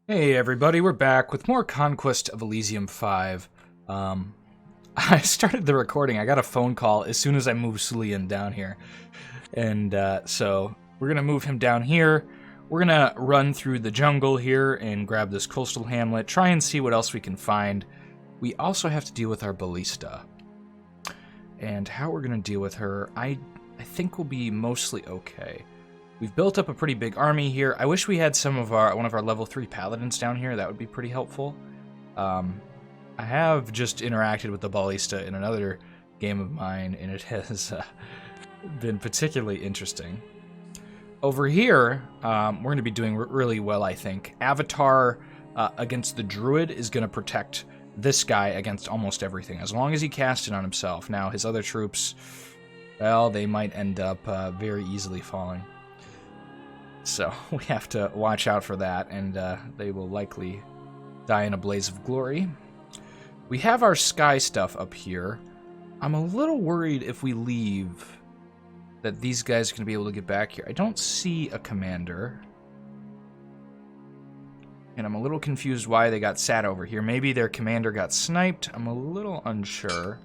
Hey everybody, we're back with more Conquest of Elysium 5. I started the recording, I got a phone call as soon as I moved Sulian down here. And so we're going to move him down here. We're going to run through the jungle here and grab this coastal hamlet, try and see what else we can find. We also have to deal with our ballista. And how we're going to deal with her, I think will be mostly okay. We've built up a pretty big army here. I wish we had one of our level 3 paladins down here. That would be pretty helpful. I have just interacted with the ballista in another game of mine, and it has been particularly interesting. Over here, we're going to be doing really well, I think. Avatar against the druid is going to protect this guy against almost everything, as long as he casts it on himself. Now, his other troops, well, they might end up very easily falling. So we have to watch out for that, and they will likely die in a blaze of glory. We have our sky stuff up here. I'm a little worried if we leave that these guys are going to be able to get back here. I don't see a commander. And I'm a little confused why they got sat over here. Maybe their commander got sniped. I'm a little unsure.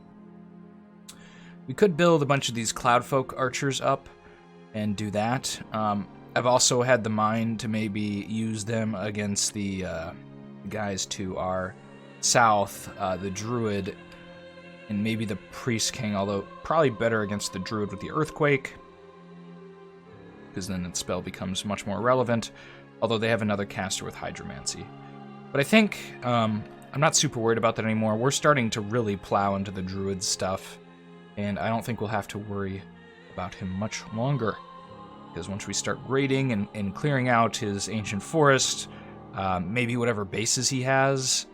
We could build a bunch of these Cloudfolk archers up and do that. I've also had the mind to maybe use them against the guys to our south, the Druid, and maybe the Priest King, although probably better against the Druid with the Earthquake, because then that spell becomes much more relevant, although they have another caster with Hydromancy. But I think I'm not super worried about that anymore. We're starting to really plow into the Druid stuff, and I don't think we'll have to worry about him much longer. Because once we start raiding and clearing out his ancient forest, maybe whatever bases he has,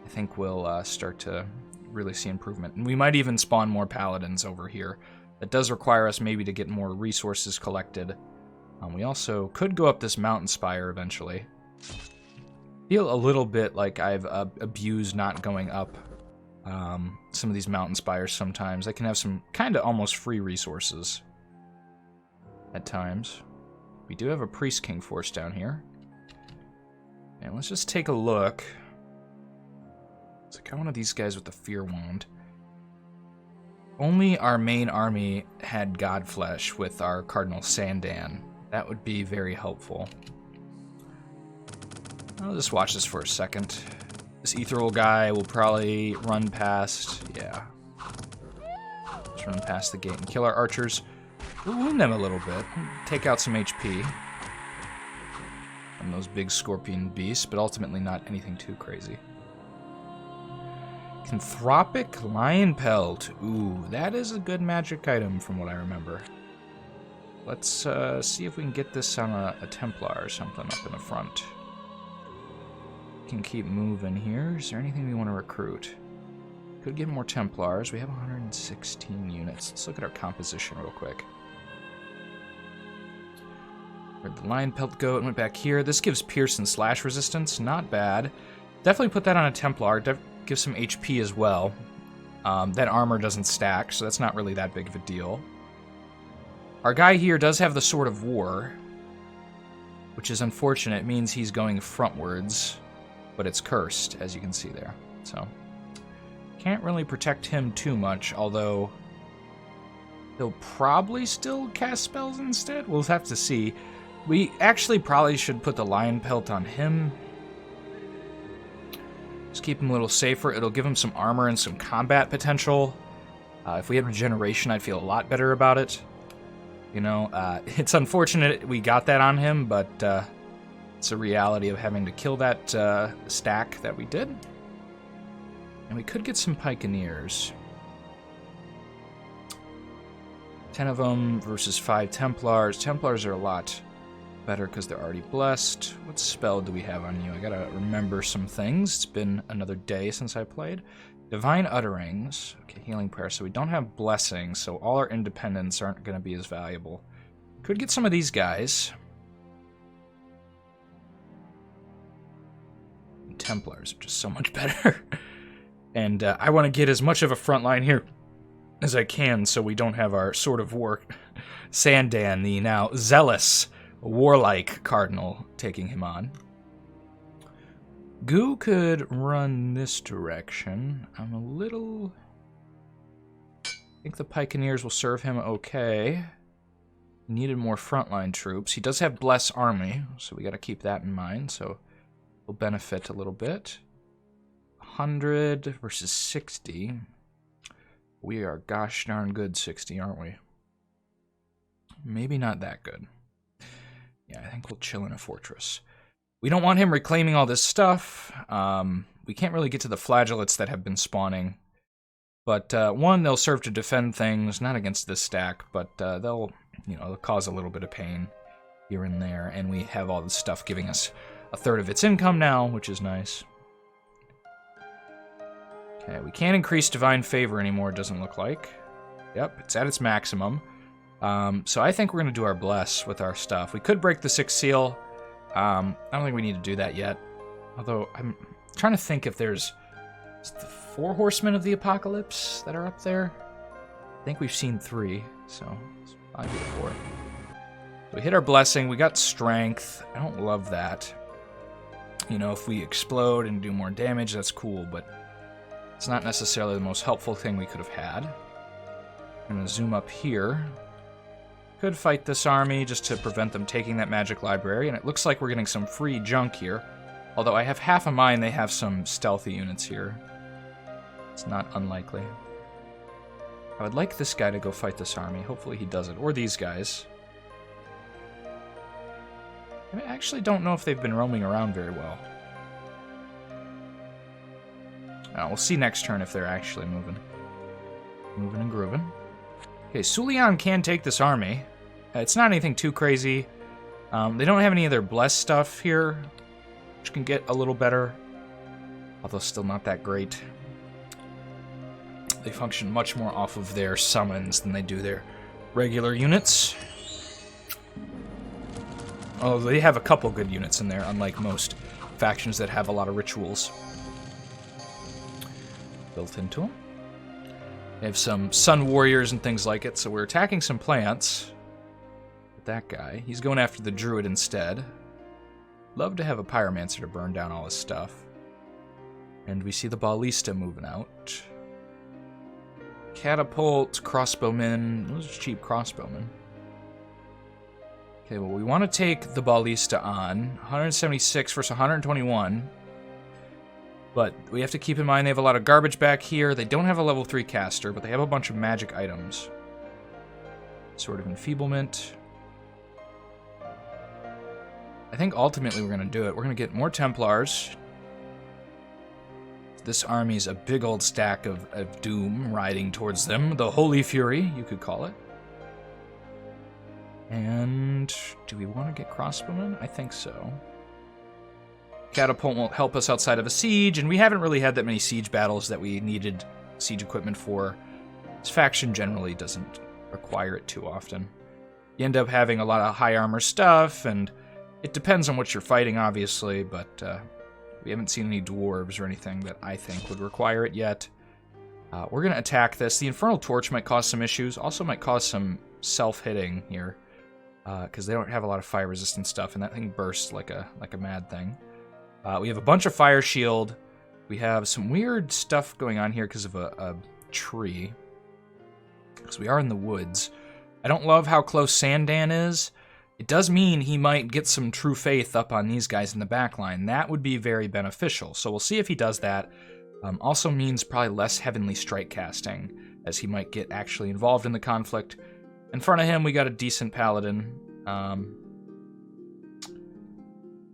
I think we'll start to really see improvement. And we might even spawn more paladins over here. That does require us maybe to get more resources collected. We also could go up this mountain spire eventually. Feel a little bit like I've abused not going up some of these mountain spires sometimes. I can have some kind of almost free resources at times. We do have a Priest King force down here. And let's just take a look. So I got one of these guys with the Fear Wound. Only our main army had Godflesh with our Cardinal Sandan. That would be very helpful. I'll just watch this for a second. This ethereal guy will probably run past. Yeah. Just run past the gate and kill our archers. We'll wound them a little bit. Take out some HP from those big scorpion beasts, but ultimately not anything too crazy. Canthropic Lion Pelt. Ooh, that is a good magic item from what I remember. Let's see if we can get this on a Templar or something up in the front. We can keep moving here. Is there anything we want to recruit? Could get more Templars. We have 116 units. Let's look at our composition real quick. Where'd the Lion Pelt go? It went back here. This gives Pierce and Slash resistance. Not bad. Definitely put that on a Templar. Gives some HP as well. That armor doesn't stack, so that's not really that big of a deal. Our guy here does have the Sword of War, which is unfortunate. It means he's going frontwards, but it's cursed, as you can see there. So, can't really protect him too much, although he'll probably still cast spells instead. We'll have to see. We actually probably should put the Lion Pelt on him. Just keep him a little safer. It'll give him some armor and some combat potential. If we had regeneration, I'd feel a lot better about it. You know, it's unfortunate we got that on him, but it's a reality of having to kill that stack that we did. And we could get some Pikeneers. 10 of them versus 5 Templars. Templars are a lot better because they're already blessed. What spell do we have on you? I gotta remember some things. It's been another day since I played. Divine Utterings. Okay, Healing Prayer. So we don't have Blessings, so all our independents aren't going to be as valuable. Could get some of these guys. And Templars are just so much better. And I want to get as much of a front line here as I can so we don't have our Sword of War Sandan, the now zealous warlike cardinal, taking him on. Goo could run this direction. I'm a little... I think the Pikeneers will serve him okay. He needed more frontline troops. He does have Bless Army, so we got to keep that in mind, so we'll benefit a little bit. 100 versus 60. We are gosh darn good 60, aren't we? Maybe not that good. Yeah, I think we'll chill in a fortress. We don't want him reclaiming all this stuff. We can't really get to the flagellates that have been spawning. But, one, they'll serve to defend things, not against this stack, but they'll cause a little bit of pain here and there. And we have all this stuff giving us a third of its income now, which is nice. Okay, we can't increase Divine Favor anymore, it doesn't look like. Yep, it's at its maximum. So I think we're going to do our Bless with our stuff. We could break the 6th seal. I don't think we need to do that yet. Although, I'm trying to think if there's the 4 Horsemen of the Apocalypse that are up there. I think we've seen 3, so it's probably be 4. So we hit our Blessing, we got Strength. I don't love that. You know, if we explode and do more damage, that's cool, but it's not necessarily the most helpful thing we could have had. I'm going to zoom up here. Could fight this army just to prevent them taking that magic library, and it looks like we're getting some free junk here. Although I have half a mind they have some stealthy units here. It's not unlikely. I would like this guy to go fight this army. Hopefully he does it. Or these guys. I actually don't know if they've been roaming around very well. We'll see next turn if they're actually moving. Moving and grooving. Okay, Sulian can take this army. It's not anything too crazy. They don't have any of their blessed stuff here, which can get a little better, although still not that great. They function much more off of their summons than they do their regular units. Although they have a couple good units in there, unlike most factions that have a lot of rituals built into them. They have some Sun Warriors and things like it, so we're attacking some plants. With that guy. He's going after the Druid instead. Love to have a Pyromancer to burn down all his stuff. And we see the Ballista moving out. Catapult, crossbowmen. Those are cheap crossbowmen. Okay, well, we want to take the Ballista on. 176 versus 121. But we have to keep in mind they have a lot of garbage back here. They don't have a level 3 caster, but they have a bunch of magic items. Sword of Enfeeblement. I think ultimately we're going to do it. We're going to get more Templars. This army's a big old stack of doom riding towards them. The Holy Fury, you could call it. And do we want to get crossbowmen? I think so. Catapult won't help us outside of a siege, and we haven't really had that many siege battles that we needed siege equipment for. This faction generally doesn't require it too often. You end up having a lot of high armor stuff, and it depends on what you're fighting, obviously, but we haven't seen any dwarves or anything that I think would require it yet. We're going to attack this. The Infernal Torch might cause some issues, also might cause some self-hitting here, because they don't have a lot of fire-resistant stuff, and that thing bursts like a mad thing. We have a bunch of fire shield. We have some weird stuff going on here because of a tree. Because we are in the woods. I don't love how close Sandan is. It does mean he might get some true faith up on these guys in the back line. That would be very beneficial. So we'll see if he does that. Also means probably less Heavenly Strike casting, as he might get actually involved in the conflict. In front of him, we got a decent paladin.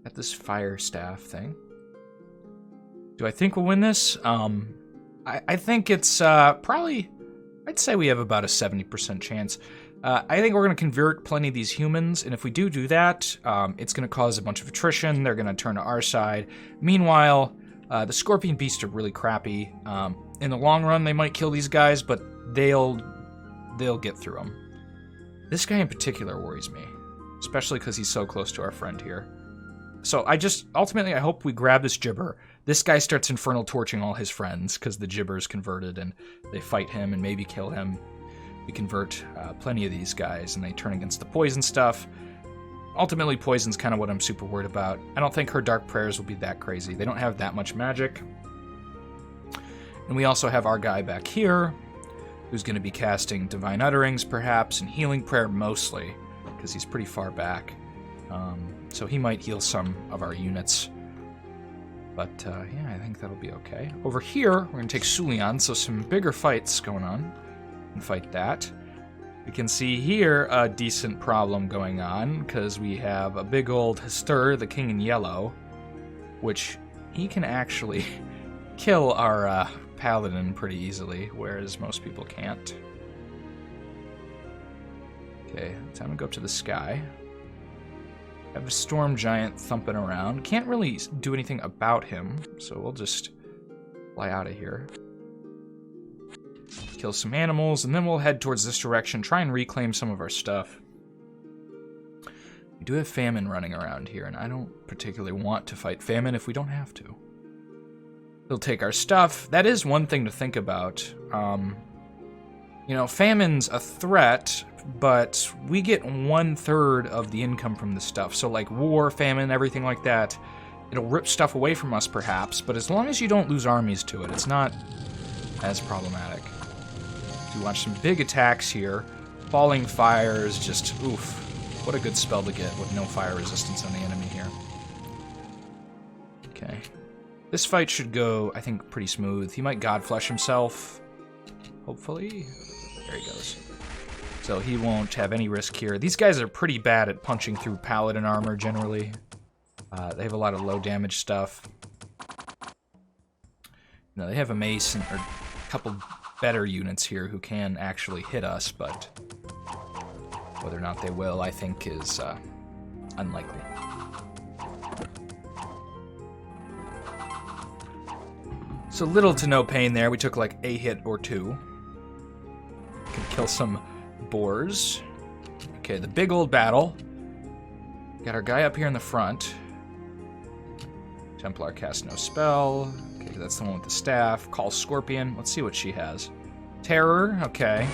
At this fire staff thing. Do I think we'll win this? I think it's probably... I'd say we have about a 70% chance. I think we're going to convert plenty of these humans, and if we do that, it's going to cause a bunch of attrition. They're going to turn to our side. Meanwhile, the Scorpion Beasts are really crappy. In the long run, they might kill these guys, but they'll get through them. This guy in particular worries me, especially because he's so close to our friend here. So ultimately, I hope we grab this Gibber. This guy starts Infernal Torching all his friends, because the Gibber's converted, and they fight him and maybe kill him. We convert plenty of these guys, and they turn against the poison stuff. ultimately, poison's kind of what I'm super worried about. I don't think her Dark Prayers will be that crazy. They don't have that much magic. And we also have our guy back here, who's going to be casting Divine Utterings, perhaps, and Healing Prayer mostly, because he's pretty far back. So he might heal some of our units. But, yeah, I think that'll be okay. Over here, we're going to take Sulian, so some bigger fights going on. And fight that. We can see here a decent problem going on, because we have a big old Hestur, the King in Yellow, which he can actually kill our Paladin pretty easily, whereas most people can't. Okay, time to go up to the sky. Have a Storm Giant thumping around. Can't really do anything about him, so we'll just fly out of here. Kill some animals, and then we'll head towards this direction, try and reclaim some of our stuff. We do have Famine running around here, and I don't particularly want to fight Famine if we don't have to. He'll take our stuff. That is one thing to think about. You know, Famine's a threat, but we get 1/3 of the income from the stuff. So like war, famine, everything like that, it'll rip stuff away from us perhaps, but as long as you don't lose armies to it, it's not as problematic. So we watch some big attacks here. Falling Fires, just oof. What a good spell to get with no fire resistance on the enemy here. Okay. This fight should go, I think, pretty smooth. He might Godflesh himself, hopefully. There he goes. So he won't have any risk here. These guys are pretty bad at punching through Paladin armor, generally. They have a lot of low damage stuff. No, they have a mace and or a couple better units here who can actually hit us, but whether or not they will, I think, is unlikely. So little to no pain there. We took like a hit or two. Can kill some boars. Okay, the big old battle. Got our guy up here in the front. Templar cast no spell. Okay, that's the one with the staff. Call Scorpion. Let's see what she has. Terror. Okay.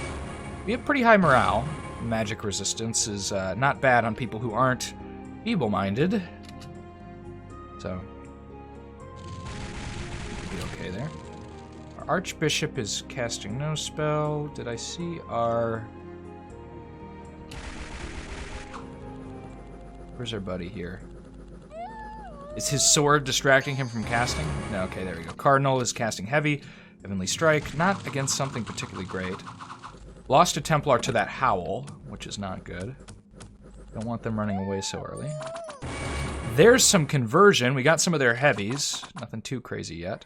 We have pretty high morale. Magic resistance is not bad on people who aren't feeble-minded. So, we'll be okay there. Our Archbishop is casting no spell. Did I see our... Where's our buddy here? Is his sword distracting him from casting? No, okay, there we go. Cardinal is casting heavy. Heavenly Strike, not against something particularly great. Lost a Templar to that Howl, which is not good. Don't want them running away so early. There's some conversion. We got some of their heavies. Nothing too crazy yet.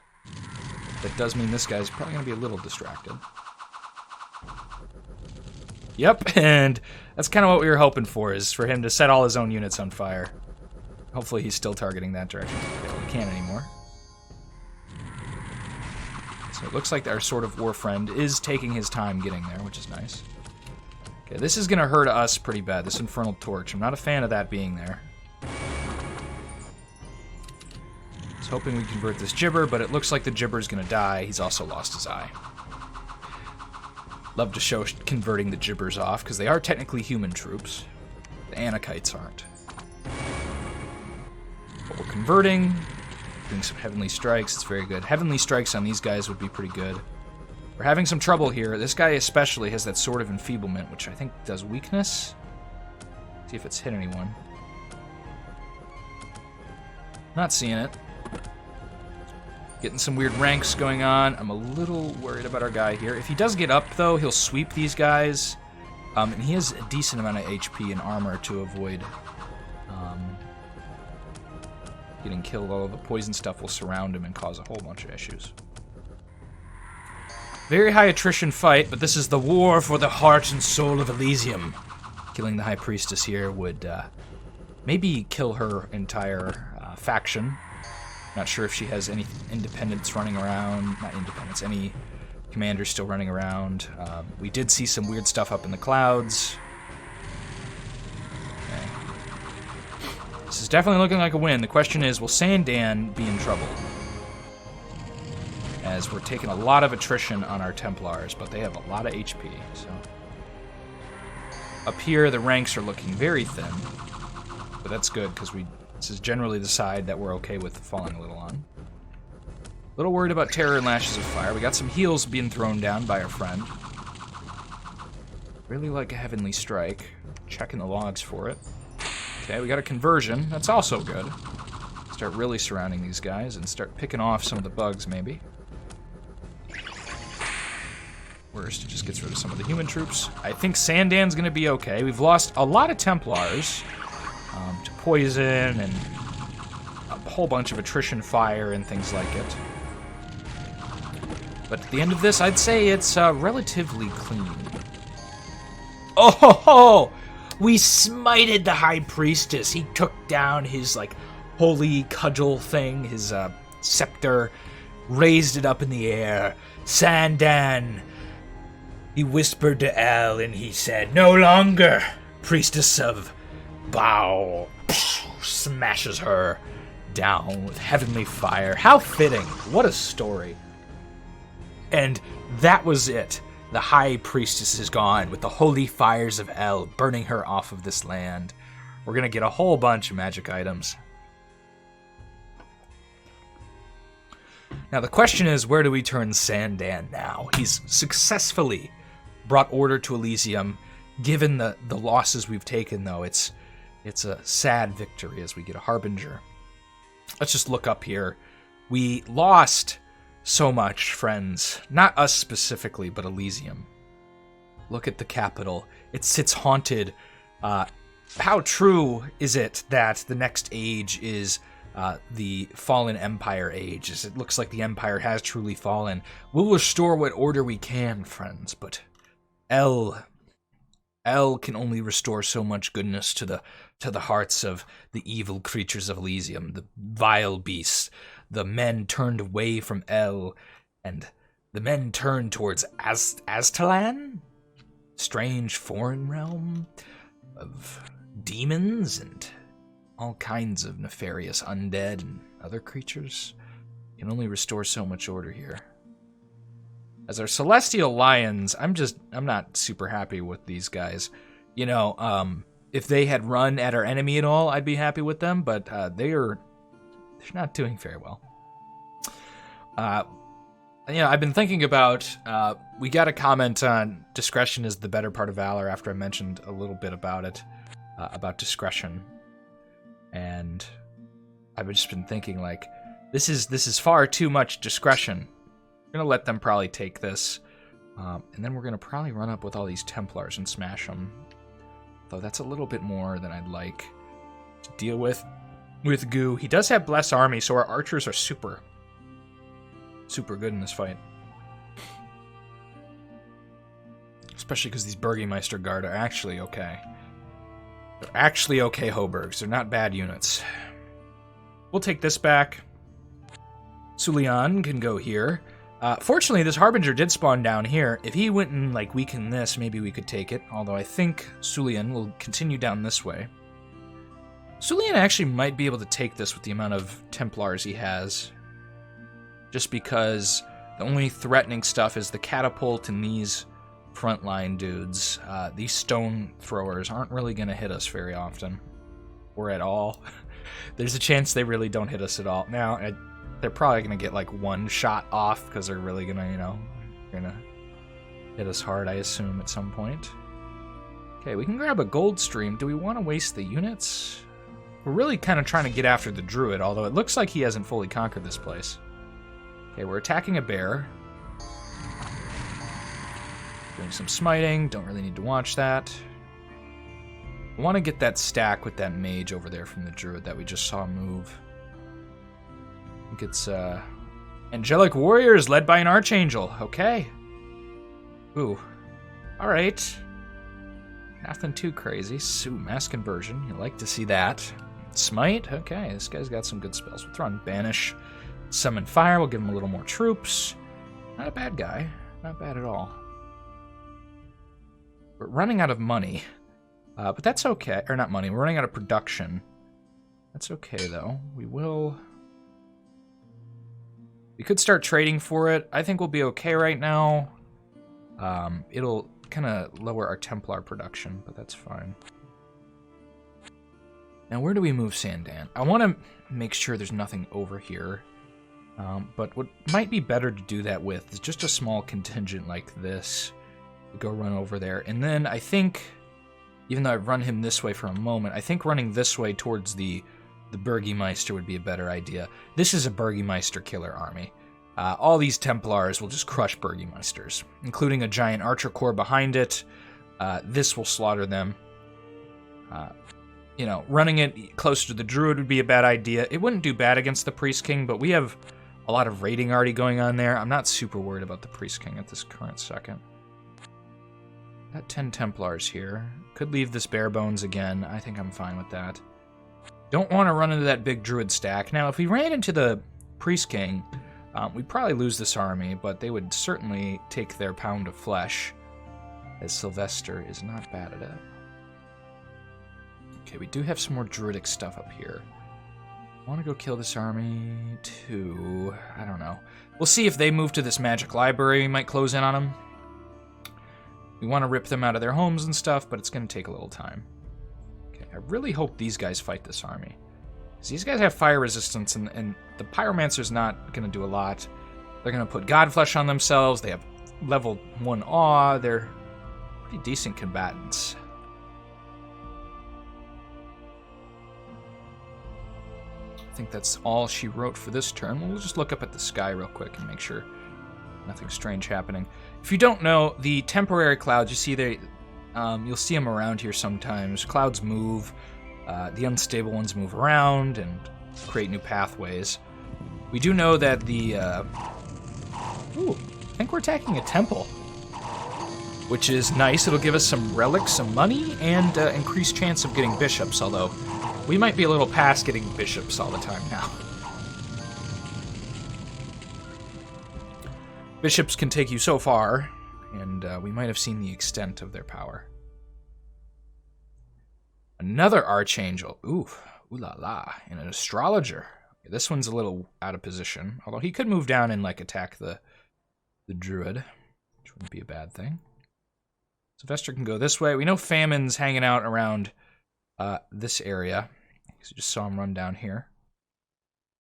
That does mean this guy's probably going to be a little distracted. Yep, and that's kind of what we were hoping for, is for him to set all his own units on fire. Hopefully he's still targeting that direction. Okay, we can't anymore. So it looks like our Sword of War friend is taking his time getting there, which is nice. Okay, this is going to hurt us pretty bad, this Infernal Torch. I'm not a fan of that being there. I was hoping we'd convert this Gibber, but it looks like the Gibber's going to die. He's also lost his eye. Love to show converting the Gibbers off, because they are technically human troops. The Anakites aren't. But we're converting, doing some Heavenly Strikes. It's very good. Heavenly Strikes on these guys would be pretty good. We're having some trouble here. This guy especially has that Sword of Enfeeblement, which I think does weakness. See if it's hit anyone. Not seeing it. Getting some weird ranks going on. I'm a little worried about our guy here. If he does get up, though, he'll sweep these guys. And he has a decent amount of HP and armor to avoid getting killed. All of the poison stuff will surround him and cause a whole bunch of issues. Very high attrition fight, but this is the war for the heart and soul of Elysium. Killing the High Priestess here would maybe kill her entire faction. Not sure if she has any independents running around. Not independents, any commanders still running around. We did see some weird stuff up in the clouds. Okay. This is definitely looking like a win. The question is, will Sandan be in trouble? As we're taking a lot of attrition on our Templars, but they have a lot of HP, so... Up here, the ranks are looking very thin. But that's good, because this is generally the side that we're okay with falling a little on. A little worried about terror and lashes of fire. We got some heals being thrown down by our friend. Really like a heavenly strike. Checking the logs for it. Okay, we got a conversion. That's also good. Start really surrounding these guys and start picking off some of the bugs, maybe. Worst, it just gets rid of some of the human troops. I think Sandan's gonna be okay. We've lost a lot of Templars to poison and a whole bunch of attrition fire and things like it. But at the end of this, I'd say it's relatively clean. Oh ho ho! We smited the High Priestess. He took down his, like, holy cudgel thing, his scepter, raised it up in the air. Sandan, he whispered to El, and he said, "No longer, Priestess of Bao." Smashes her down with heavenly fire. How fitting. What a story. And that was it. The High Priestess is gone, with the holy fires of El burning her off of this land. We're gonna get a whole bunch of magic items. Now the question is, where do we turn Sandan now? He's successfully brought order to Elysium. Given the losses we've taken, though, it's a sad victory as we get a Harbinger. Let's just look up here. We lost so much, friends. Not us specifically, but Elysium. Look at the capital. It sits haunted. How true is it that the next age is the fallen Empire age? As it looks like the Empire has truly fallen. We'll restore what order we can, friends, but El can only restore so much goodness to the hearts of the evil creatures of Elysium, the vile beasts. The men turned away from El, and the men turned towards Aztalan? Strange foreign realm of demons and all kinds of nefarious undead and other creatures. Can only restore so much order here. As our Celestial Lions, I'm not super happy with these guys. You know, if they had run at our enemy at all, I'd be happy with them, but they're not doing very well. I've been thinking about, we got a comment on discretion is the better part of valor after I mentioned a little bit about it, about discretion. And I've just been thinking, like, this is far too much discretion. We're going to let them probably take this, and then we're going to probably run up with all these Templars and smash them. Though that's a little bit more than I'd like to deal with Goo. He does have Bless Army, so our archers are super good in this fight. Especially because these Burgomeister Guard are actually okay. They're actually okay Hoburgs. They're not bad units. We'll take this back. Sulian can go here. Fortunately, this Harbinger did spawn down here. If he went and, like, weakened this, maybe we could take it. Although I think Sulian will continue down this way. Sulian actually might be able to take this with the amount of Templars he has. Just because the only threatening stuff is the catapult and these frontline dudes. These stone throwers aren't really going to hit us very often. Or at all. There's a chance they really don't hit us at all. Now, they're probably going to get like one shot off because they're really going to, hit us hard, I assume, at some point. Okay, we can grab a gold stream. Do we want to waste the units? We're really kind of trying to get after the druid, although it looks like he hasn't fully conquered this place. Okay, we're attacking a bear. Doing some smiting. Don't really need to watch that. I want to get that stack with that mage over there from the druid that we just saw move. I think it's Angelic Warriors led by an Archangel. Okay. Ooh. Alright. Nothing too crazy. Mass Conversion. You like to see that. Smite. Okay, this guy's got some good spells. We'll throw on Banish. Summon Fire. We'll give him a little more troops. Not a bad guy. Not bad at all. We're running out of money. But that's okay. Or not money. We're running out of production. That's okay, though. We could start trading for it. I think we'll be okay right now. It'll kind of lower our Templar production, but that's fine. Now, where do we move Sandan? I want to make sure there's nothing over here. But what might be better to do that with is just a small contingent like this. Go run over there. And then I think, even though I've run him this way for a moment, I think running this way towards the Burgomeister would be a better idea. This is a Burgomeister killer army. All these Templars will just crush Burgomeisters, including a giant archer corps behind it. This will slaughter them. You know, running it closer to the Druid would be a bad idea. It wouldn't do bad against the Priest King, but we have a lot of raiding already going on there. I'm not super worried about the Priest King at this current second. Got 10 Templars here. Could leave this bare bones again. I think I'm fine with that. Don't want to run into that big Druid stack. Now, if we ran into the Priest King, we'd probably lose this army, but they would certainly take their pound of flesh, as Sylvester is not bad at it. Okay, we do have some more Druidic stuff up here. I want to go kill this army, too. I don't know. We'll see if they move to this magic library. We might close in on them. We want to rip them out of their homes and stuff, but it's going to take a little time. Okay, I really hope these guys fight this army. Because these guys have fire resistance, and the Pyromancer's not going to do a lot. They're going to put Godflesh on themselves. They have level 1 awe. They're pretty decent combatants. I think that's all she wrote for this turn. We'll just look up at the sky real quick and make sure nothing strange happening. If you don't know, the temporary clouds, you see you'll see them around here sometimes. Clouds move. The unstable ones move around and create new pathways. We do know that the... Ooh, I think we're attacking a temple, which is nice. It'll give us some relics, some money, and increased chance of getting bishops, although we might be a little past getting bishops all the time now. Bishops can take you so far, and we might have seen the extent of their power. Another Archangel. Ooh la la. And an Astrologer. This one's a little out of position, although he could move down and, like, attack the Druid, which wouldn't be a bad thing. Sylvester can go this way. We know Famine's hanging out around this area, because we just saw him run down here.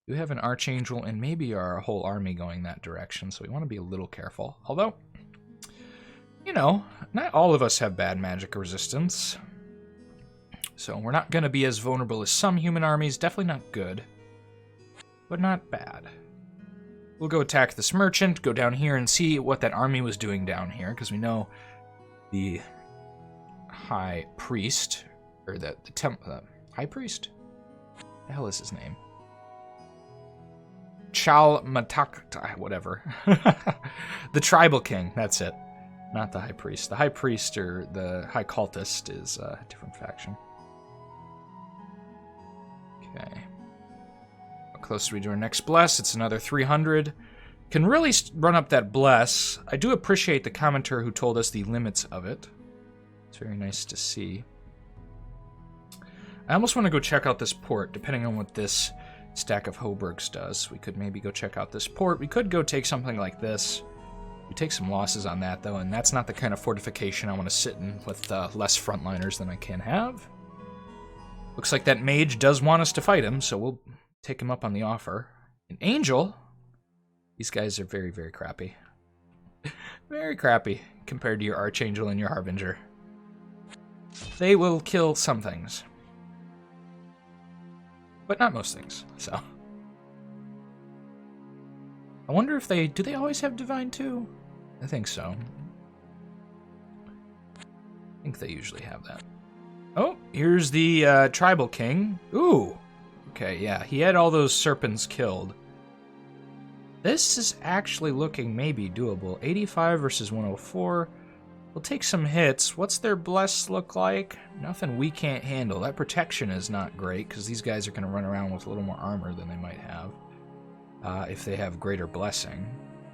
We do have an Archangel and maybe our whole army going that direction, so we want to be a little careful. Although, you know, not all of us have bad magic resistance, so we're not going to be as vulnerable as some human armies. Definitely not good, but not bad. We'll go attack this merchant, go down here and see what that army was doing down here, because we know the High Priest, or the High Priest? What the hell is his name? Chalmatak, whatever. The Tribal King, that's it. Not the High Priest. The High Priest, or the High Cultist, is a different faction. Okay. How close are we to our next Bless? It's another 300. Can really run up that Bless. I do appreciate the commenter who told us the limits of it. It's very nice to see. I almost want to go check out this port, depending on what this stack of Hoburgs does. We could maybe go check out this port. We could go take something like this. We take some losses on that, though, and that's not the kind of fortification I want to sit in with less frontliners than I can have. Looks like that mage does want us to fight him, so we'll take him up on the offer. An angel? These guys are very, very crappy. Very crappy compared to your Archangel and your Harbinger. They will kill some things, but not most things, so. I wonder if do they always have Divine too? I think so. I think they usually have that. Oh, here's the Tribal King. Ooh, okay, yeah, he had all those serpents killed. This is actually looking maybe doable. 85 versus 104. We'll take some hits. What's their Bless look like? Nothing we can't handle. That protection is not great, because these guys are going to run around with a little more armor than they might have if they have greater Blessing.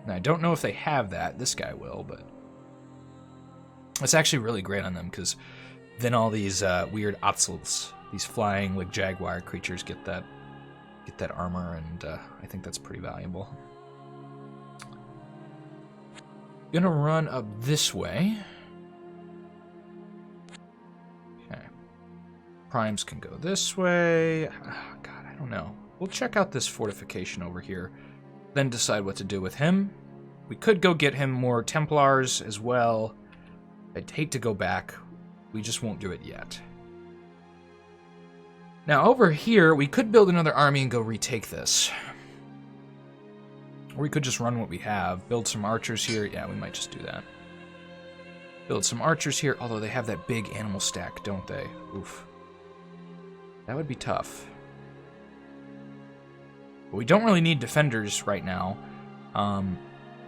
Now, I don't know if they have that. This guy will, but it's actually really great on them, because then all these weird Atzels, these flying, like, jaguar creatures get that armor, and I think that's pretty valuable. Gonna run up this way. Okay. Primes can go this way. Oh, God, I don't know. We'll check out this fortification over here, then decide what to do with him. We could go get him more Templars as well. I'd hate to go back. We just won't do it yet. Now, over here, we could build another army and go retake this. Or we could just run what we have. Build some archers here. Yeah, we might just do that. Build some archers here, although they have that big animal stack, don't they? Oof. That would be tough. But we don't really need defenders right now.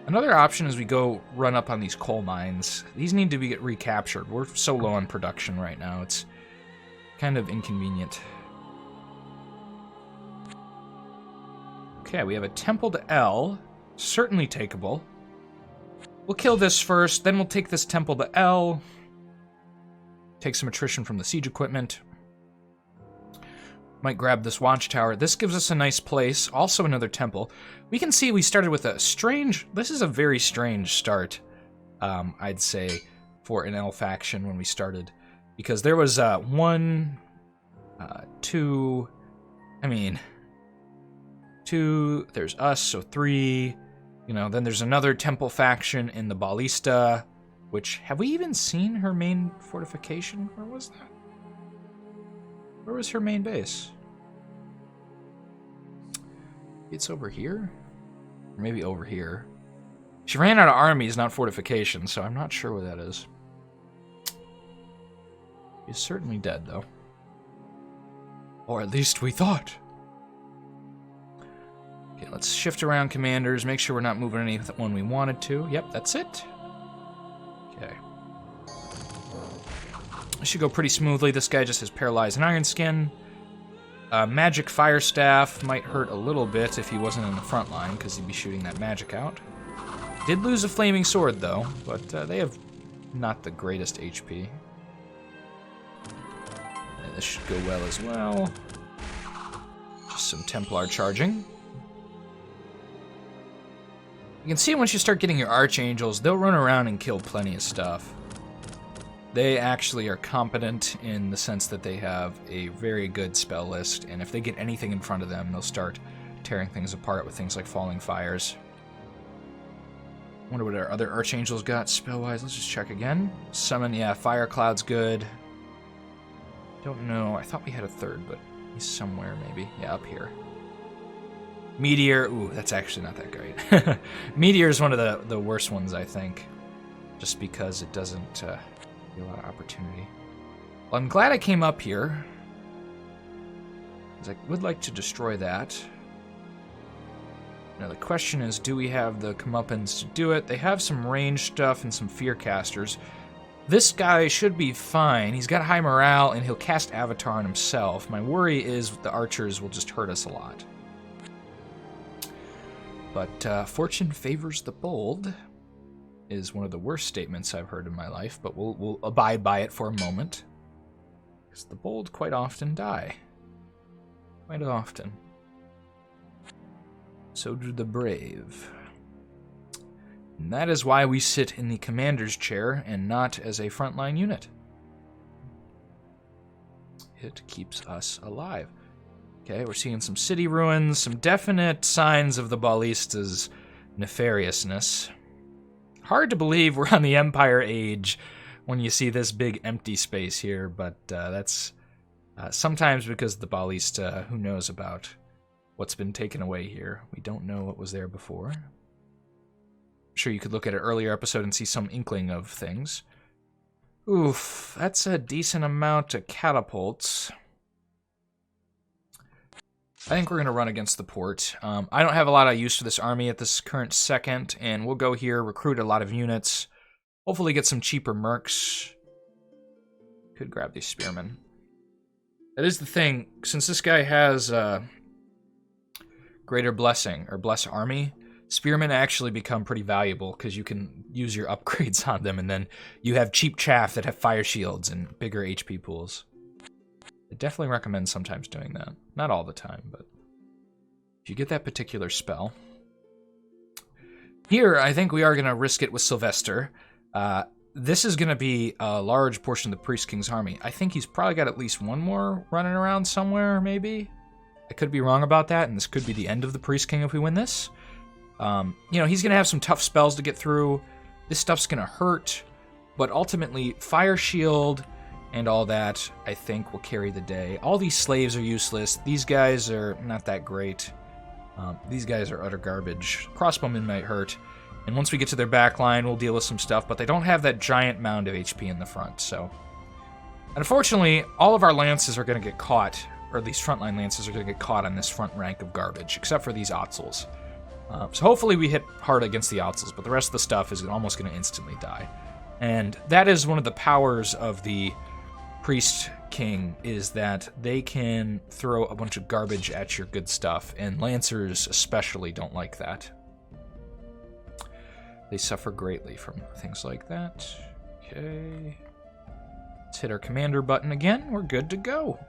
Another option is we go run up on these coal mines. These need to be recaptured. We're so low on production right now. It's kind of inconvenient. Okay, we have a temple to L. Certainly takeable. We'll kill this first, then we'll take this temple to L. Take some attrition from the siege equipment. Might grab this watchtower. This gives us a nice place. Also another temple. We can see we started with a strange... This is a very strange start, I'd say, for an L faction when we started. Because there was one, two... I mean... two, there's us, so three... You know, then there's another temple faction in the Ballista, which... Have we even seen her main fortification? Where was that? Where was her main base? It's over here? Or maybe over here. She ran out of armies, not fortifications, so I'm not sure where that is. She's certainly dead, though. Or at least we thought. Okay, let's shift around commanders, make sure we're not moving anyone we wanted to. Yep, that's it. Okay. This should go pretty smoothly. This guy just has paralyzed and iron skin. Magic fire staff might hurt a little bit if he wasn't in the front line, because he'd be shooting that magic out. Did lose a flaming sword, though, but they have not the greatest HP. And this should go well as well. Just some Templar charging. You can see once you start getting your Archangels, they'll run around and kill plenty of stuff. They actually are competent in the sense that they have a very good spell list, and if they get anything in front of them, they'll start tearing things apart with things like Falling Fires. Wonder what our other Archangels got spell-wise. Let's just check again. Summon, yeah, Fire Cloud's good. Don't know. I thought we had a third, but he's somewhere maybe. Yeah, up here. Meteor, ooh, that's actually not that great. Meteor is one of the worst ones, I think, just because it doesn't... a lot of opportunity. Well, I'm glad I came up here, because I would like to destroy that. Now the question is, do we have the comeuppance to do it? They have some range stuff and some fear casters. This guy should be fine. He's got high morale, and he'll cast Avatar on himself. My worry is the archers will just hurt us a lot. But fortune favors the bold is one of the worst statements I've heard in my life, but we'll abide by it for a moment. Because the bold quite often die. Quite often. So do the brave. And that is why we sit in the commander's chair and not as a frontline unit. It keeps us alive. Okay, we're seeing some city ruins, some definite signs of the Ballista's nefariousness. Hard to believe we're on the Empire Age when you see this big empty space here, but that's sometimes because the Ballista, who knows about what's been taken away here. We don't know what was there before. I'm sure you could look at an earlier episode and see some inkling of things. Oof, that's a decent amount of catapults. I think we're going to run against the port. I don't have a lot of use for this army at this current second, and we'll go here, recruit a lot of units, hopefully get some cheaper mercs. Could grab these spearmen. That is the thing, since this guy has Greater Blessing, or Bless Army, spearmen actually become pretty valuable, because you can use your upgrades on them, and then you have cheap chaff that have fire shields and bigger HP pools. I definitely recommend sometimes doing that. Not all the time, but if you get that particular spell. Here, I think we are going to risk it with Sylvester. this is going to be a large portion of the Priest King's army. I think he's probably got at least one more running around somewhere, maybe. I could be wrong about that, and this could be the end of the Priest King if we win this. You know, he's going to have some tough spells to get through. This stuff's going to hurt, but ultimately, Fire Shield and all that, I think, will carry the day. All these slaves are useless. These guys are not that great. These guys are utter garbage. Crossbowmen might hurt. And once we get to their back line, we'll deal with some stuff, but they don't have that giant mound of HP in the front, so... Unfortunately, all of our lances are going to get caught, or these frontline lances are going to get caught on this front rank of garbage, except for these Otzels. So hopefully we hit hard against the Otzels, but the rest of the stuff is almost going to instantly die. And that is one of the powers of the Priest King, is that they can throw a bunch of garbage at your good stuff, and Lancers especially don't like that. They suffer greatly from things like that. Okay. Let's hit our commander button again. We're good to go.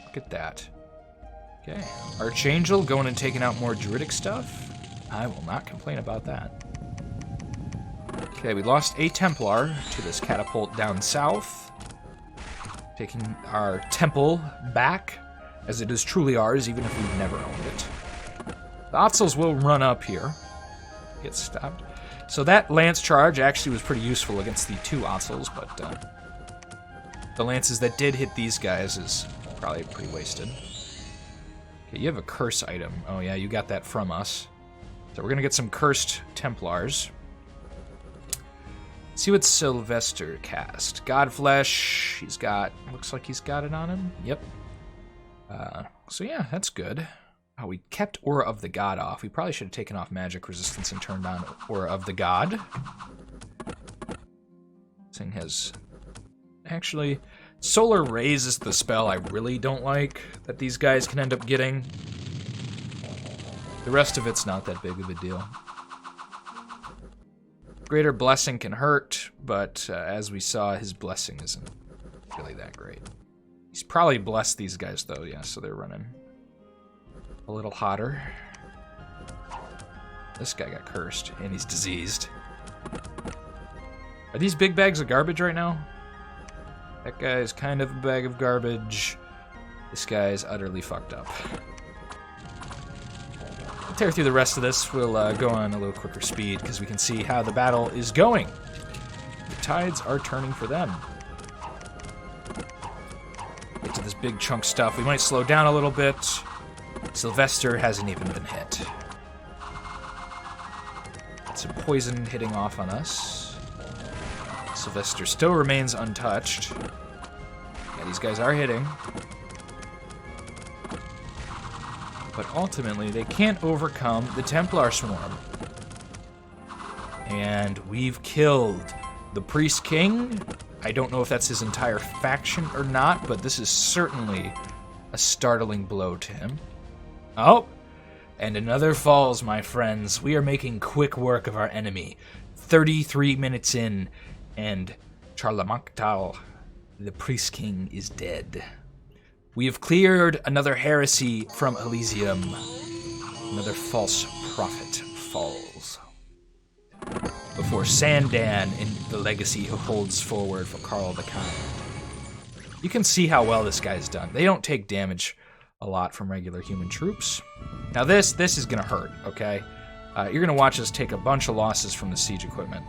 Look at that. Okay. Archangel going and taking out more druidic stuff. I will not complain about that. Okay, we lost a Templar to this catapult down south. Taking our temple back, as it is truly ours, even if we've never owned it. The Otzels will run up here. Get stopped. So that lance charge actually was pretty useful against the two Otzels, but the lances that did hit these guys is probably pretty wasted. Okay, you have a curse item. Oh yeah, you got that from us. So we're going to get some cursed Templars. Let's see what Sylvester cast. Godflesh, he's got, looks like he's got it on him. Yep. So yeah, that's good. Oh, we kept Aura of the God off. We probably should have taken off magic resistance and turned on Aura of the God. This thing has... Actually, Solar Rays is the spell I really don't like that these guys can end up getting. The rest of it's not that big of a deal. Greater Blessing can hurt, but as we saw, his Blessing isn't really that great. He's probably blessed these guys, though, yeah, so they're running a little hotter. This guy got cursed, and he's diseased. Are these big bags of garbage right now? That guy's kind of a bag of garbage. This guy's utterly fucked up. We'll tear through the rest of this. We'll go on a little quicker speed, because we can see how the battle is going. The tides are turning for them. Get to this big chunk stuff. We might slow down a little bit. Sylvester hasn't even been hit. Some poison hitting off on us. Sylvester still remains untouched. Yeah, these guys are hitting. But ultimately, they can't overcome the Templar Swarm. And we've killed the Priest King. I don't know if that's his entire faction or not, but this is certainly a startling blow to him. Oh, and another falls, my friends. We are making quick work of our enemy. 33 minutes in, and Charlemagne, the Priest King, is dead. We have cleared another heresy from Elysium. Another false prophet falls. Before Sandan in the legacy holds forward for Karl the Kind. You can see how well this guy's done. They don't take damage a lot from regular human troops. Now this is gonna hurt, okay? You're gonna watch us take a bunch of losses from the siege equipment.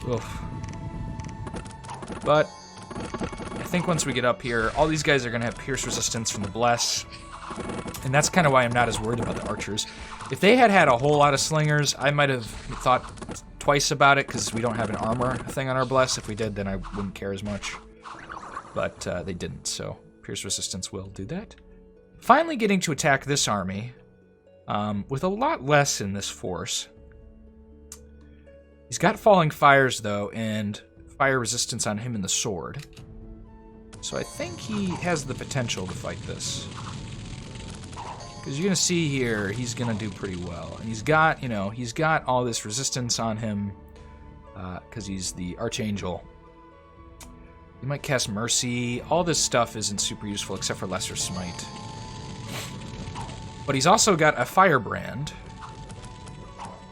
Oof. But I think once we get up here, all these guys are gonna have pierce resistance from the Bless. And that's kind of why I'm not as worried about the archers. If they had had a whole lot of slingers, I might have thought twice about it, because we don't have an armor thing on our Bless. If we did, then I wouldn't care as much. But they didn't, so pierce resistance will do that. Finally getting to attack this army with a lot less in this force. He's got Falling Fires, though, and fire resistance on him and the sword. So I think he has the potential to fight this. Because you're going to see here, he's going to do pretty well. And he's got, you know, he's got all this resistance on him because he's the Archangel. He might cast Mercy. All this stuff isn't super useful except for Lesser Smite. But he's also got a Firebrand.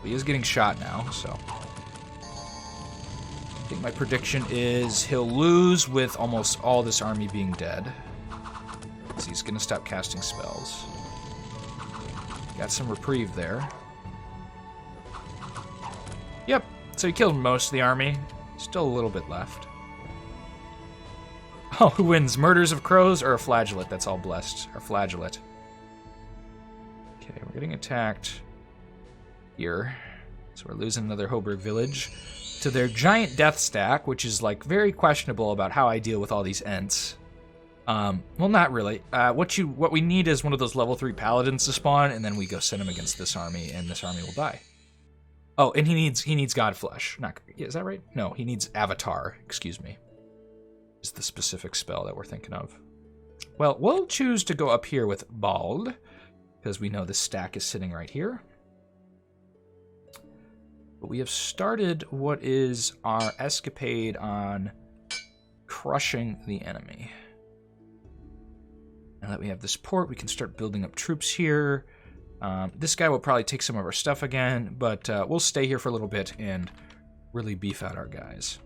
He is getting shot now, so. think my prediction is he'll lose with almost all this army being dead. So he's going to stop casting spells. Got some reprieve there. Yep, so he killed most of the army. Still a little bit left. Oh, who wins? Murders of crows or a flagellate? That's all blessed. Or flagellate. Okay, we're getting attacked here. So we're losing another Hoburg village to their giant death stack, which is like very questionable about how I deal with all these Ents. Well, not really. What we need is one of those level 3 paladins to spawn, and then we go send him against this army, and this army will die. Oh, and he needs Godflesh. Is that right? No, he needs Avatar. Excuse me. Is the specific spell that we're thinking of. Well, we'll choose to go up here with Bald, because we know this stack is sitting right here. But we have started what is our escapade on crushing the enemy. Now that we have this port, we can start building up troops here. This guy will probably take some of our stuff again, but we'll stay here for a little bit and really beef out our guys.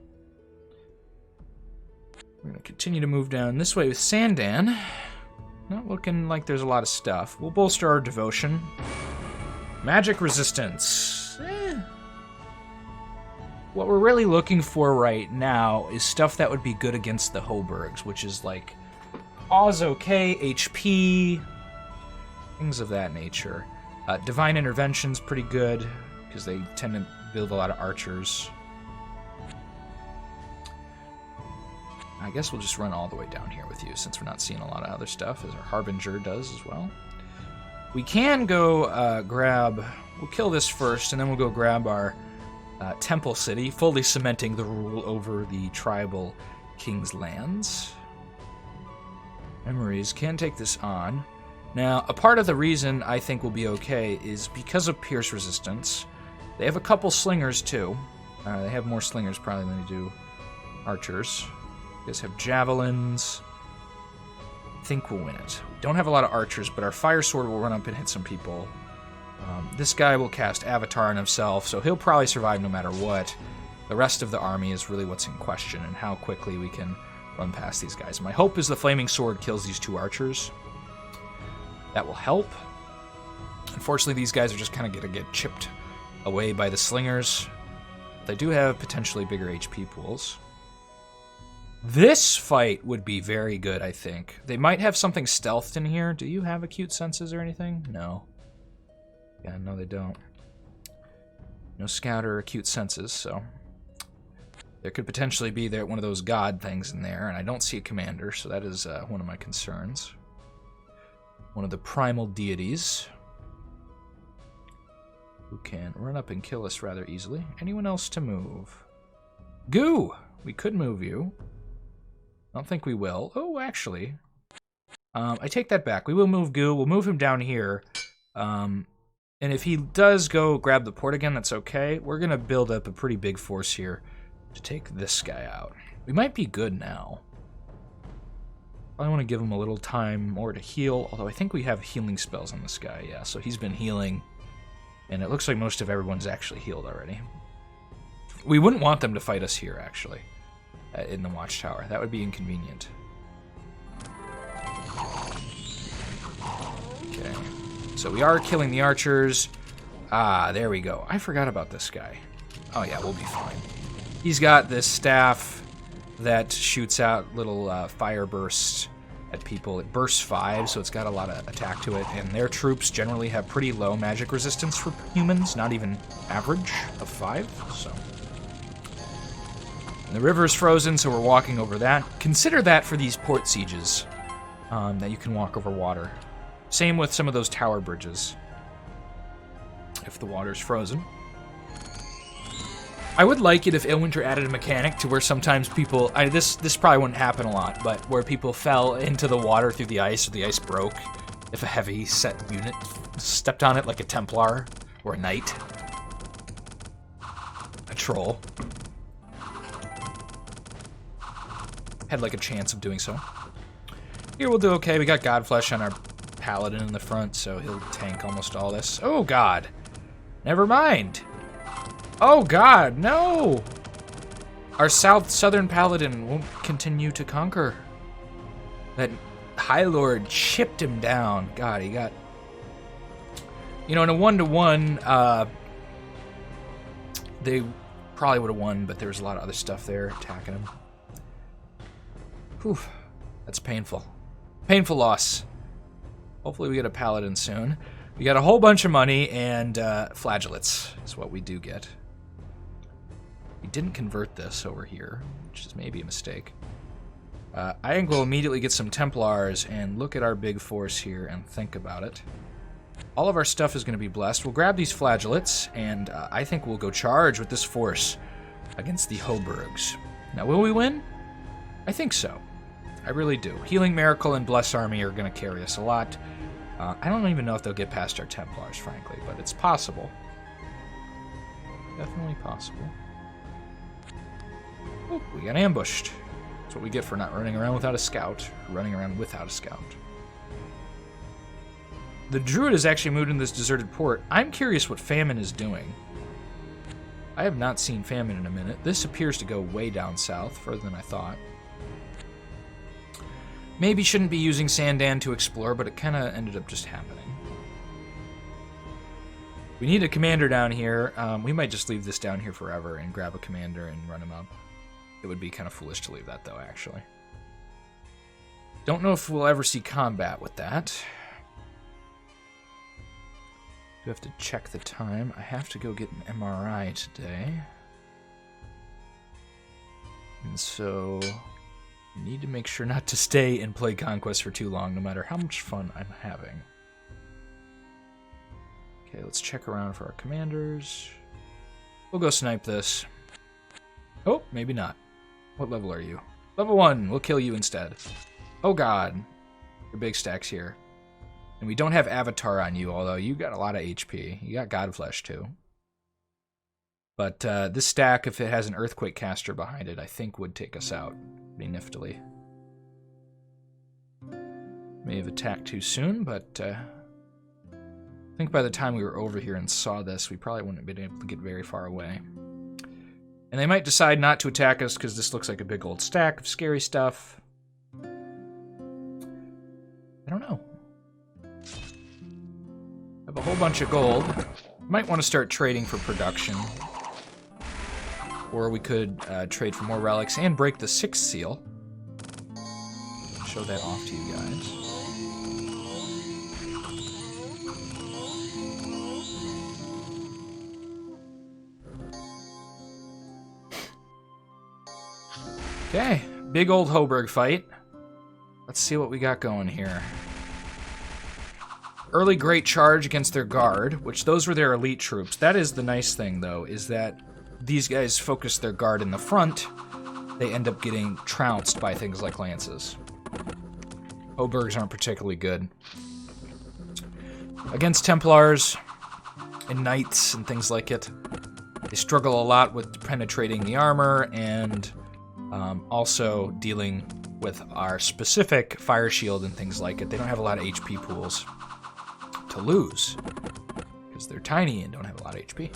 We're going to continue to move down this way with Sandan. Not looking like there's a lot of stuff. We'll bolster our devotion. Magic resistance. What we're really looking for right now is stuff that would be good against the Hoburgs, which is like Oz okay, HP, things of that nature. Divine Intervention's pretty good, because they tend to build a lot of archers. I guess we'll just run all the way down here with you, since we're not seeing a lot of other stuff, as our Harbinger does as well. We can go we'll kill this first, and then we'll go grab our Temple City, fully cementing the rule over the tribal king's lands. Memories can take this on. Now, a part of the reason I think we'll be okay is because of Pierce resistance. They have a couple slingers, too. They have more slingers, probably, than they do archers. You guys have javelins. I think we'll win it. We don't have a lot of archers, but our fire sword will run up and hit some people. This guy will cast Avatar on himself, so he'll probably survive no matter what. The rest of the army is really what's in question, and how quickly we can run past these guys. My hope is the Flaming Sword kills these 2 archers. That will help. Unfortunately, these guys are just kind of going to get chipped away by the slingers. They do have potentially bigger HP pools. This fight would be very good, I think. They might have something stealthed in here. Do you have acute senses or anything? No. Yeah, no, they don't. No scout or acute senses, so there could potentially be one of those god things in there, and I don't see a commander, so that is one of my concerns. One of the primal deities who can run up and kill us rather easily. Anyone else to move? Goo! We could move you. I don't think we will. Oh, actually. I take that back. We will move Goo. We'll move him down here. And if he does go grab the port again, that's okay. We're going to build up a pretty big force here to take this guy out. We might be good now. I want to give him a little time more to heal, although I think we have healing spells on this guy. Yeah, so he's been healing, and it looks like most of everyone's actually healed already. We wouldn't want them to fight us here, actually, in the Watchtower. That would be inconvenient. Okay, so we are killing the archers. Ah, there we go. I forgot about this guy. Oh yeah, we'll be fine. He's got this staff that shoots out little fire bursts at people. It bursts 5, so it's got a lot of attack to it, and their troops generally have pretty low magic resistance for humans, not even average of 5, so. And the river is frozen, so we're walking over that. Consider that for these port sieges, that you can walk over water. Same with some of those tower bridges, if the water's frozen. I would like it if Ilwinter added a mechanic to where sometimes people, this probably wouldn't happen a lot, but where people fell into the water through the ice, or the ice broke, if a heavy set unit stepped on it, like a Templar, or a Knight, a Troll, had like a chance of doing so. Here we'll do okay. We got Godflesh on our Paladin in the front, so he'll tank almost all this. Oh god, never mind. Oh god, no! Our southern paladin won't continue to conquer. That High Lord chipped him down. God, he got... You know, in a 1-to-1, they probably would have won, but there was a lot of other stuff there attacking him. Whew. That's painful. Painful loss. Hopefully we get a paladin soon. We got a whole bunch of money, and flagellates is what we do get. We didn't convert this over here, which is maybe a mistake. I think we'll immediately get some Templars and look at our big force here and think about it. All of our stuff is going to be blessed. We'll grab these flagellates, and I think we'll go charge with this force against the Hoburgs. Now, will we win? I think so. I really do. Healing Miracle and Bless Army are going to carry us a lot. I don't even know if they'll get past our Templars, frankly, but it's possible. Definitely possible. Oh, we got ambushed. That's what we get for not running around without a scout. Running around without a scout. The Druid has actually moved in this deserted port. I'm curious what Famine is doing. I have not seen Famine in a minute. This appears to go way down south, further than I thought. Maybe shouldn't be using Sandan to explore, but it kind of ended up just happening. We need a commander down here. We might just leave this down here forever and grab a commander and run him up. It would be kind of foolish to leave that, though, actually. Don't know if we'll ever see combat with that. Do have to check the time. I have to go get an MRI today. And so... need to make sure not to stay and play Conquest for too long, no matter how much fun I'm having. Okay, let's check around for our commanders. We'll go snipe this. Oh, maybe not. What level are you? Level 1. We'll kill you instead. Oh god. Your big stack's here. And we don't have Avatar on you, although you got a lot of HP. You got Godflesh too. But this stack, if it has an Earthquake caster behind it, I think would take us out pretty niftily. May have attacked too soon, but I think by the time we were over here and saw this, we probably wouldn't have been able to get very far away. And they might decide not to attack us because this looks like a big old stack of scary stuff. I don't know. I have a whole bunch of gold. Might want to start trading for production. Or we could trade for more relics and break the 6th seal. Show that off to you guys. Okay, big old Hoburg fight. Let's see what we got going here. Early great charge against their guard, which those were their elite troops. That is the nice thing, though, is that these guys focus their guard in the front. They end up getting trounced by things like lances. Hoburgs aren't particularly good. Against Templars and Knights and things like it, they struggle a lot with penetrating the armor and also dealing with our specific fire shield and things like it. They don't have a lot of HP pools to lose because they're tiny and don't have a lot of HP.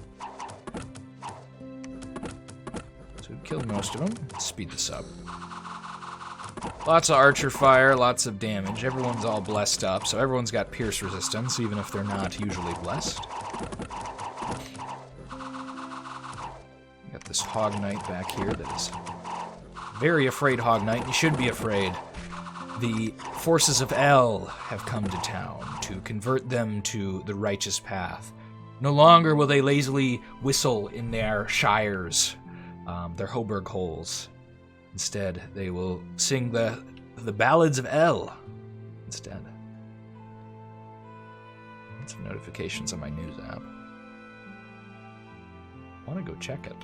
So we've killed most of them. Let's speed this up. Lots of archer fire, lots of damage. Everyone's all blessed up, so everyone's got pierce resistance, even if they're not usually blessed. Got this Hog Knight back here that is very afraid Hog Knight. You should be afraid. The forces of El have come to town to convert them to the righteous path. No longer will they lazily whistle in their shires, their Hoburg holes. Instead, they will sing the ballads of El instead. Get some notifications on my news app. I want to go check it.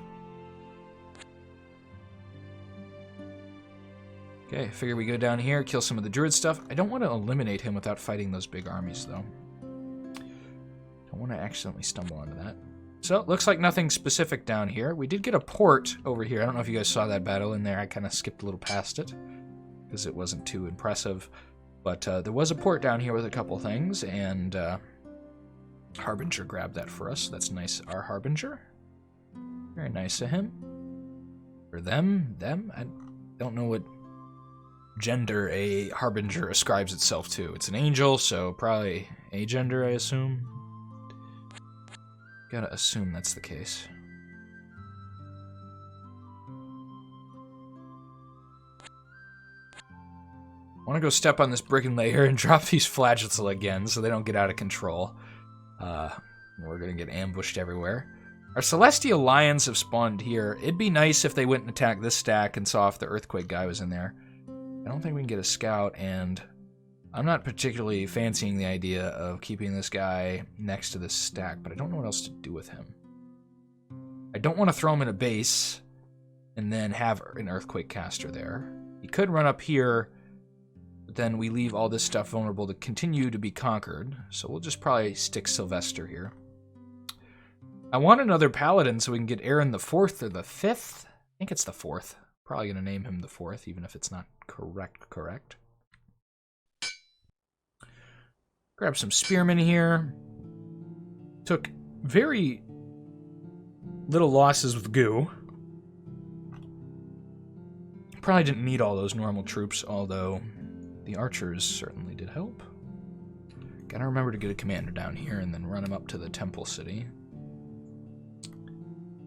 Okay, I figure we go down here, kill some of the druid stuff. I don't want to eliminate him without fighting those big armies, though. Don't want to accidentally stumble onto that. So, it looks like nothing specific down here. We did get a port over here. I don't know if you guys saw that battle in there. I kind of skipped a little past it because it wasn't too impressive. But there was a port down here with a couple things, and Harbinger grabbed that for us. That's nice. Our Harbinger. Very nice of him. Or them? Them? I don't know what gender a harbinger ascribes itself to. It's an angel, so probably a gender, I assume. Gotta assume that's the case. I want to go step on this brigand layer and drop these flagellants again so they don't get out of control. We're gonna get ambushed everywhere. Our Celestial Lions have spawned here. It'd be nice if they went and attacked this stack and saw if the Earthquake guy was in there. I don't think we can get a scout, and I'm not particularly fancying the idea of keeping this guy next to this stack, but I don't know what else to do with him. I don't want to throw him in a base and then have an Earthquake caster there. He could run up here, but then we leave all this stuff vulnerable to continue to be conquered, so we'll just probably stick Sylvester here. I want another paladin so we can get Aaron the 4th or the 5th. I think it's the 4th. Probably going to name him the 4th, even if it's not correct. Grab some spearmen here. Took very little losses with goo. Probably didn't need all those normal troops, although the archers certainly did help. Gotta remember to get a commander down here and then run him up to the temple city.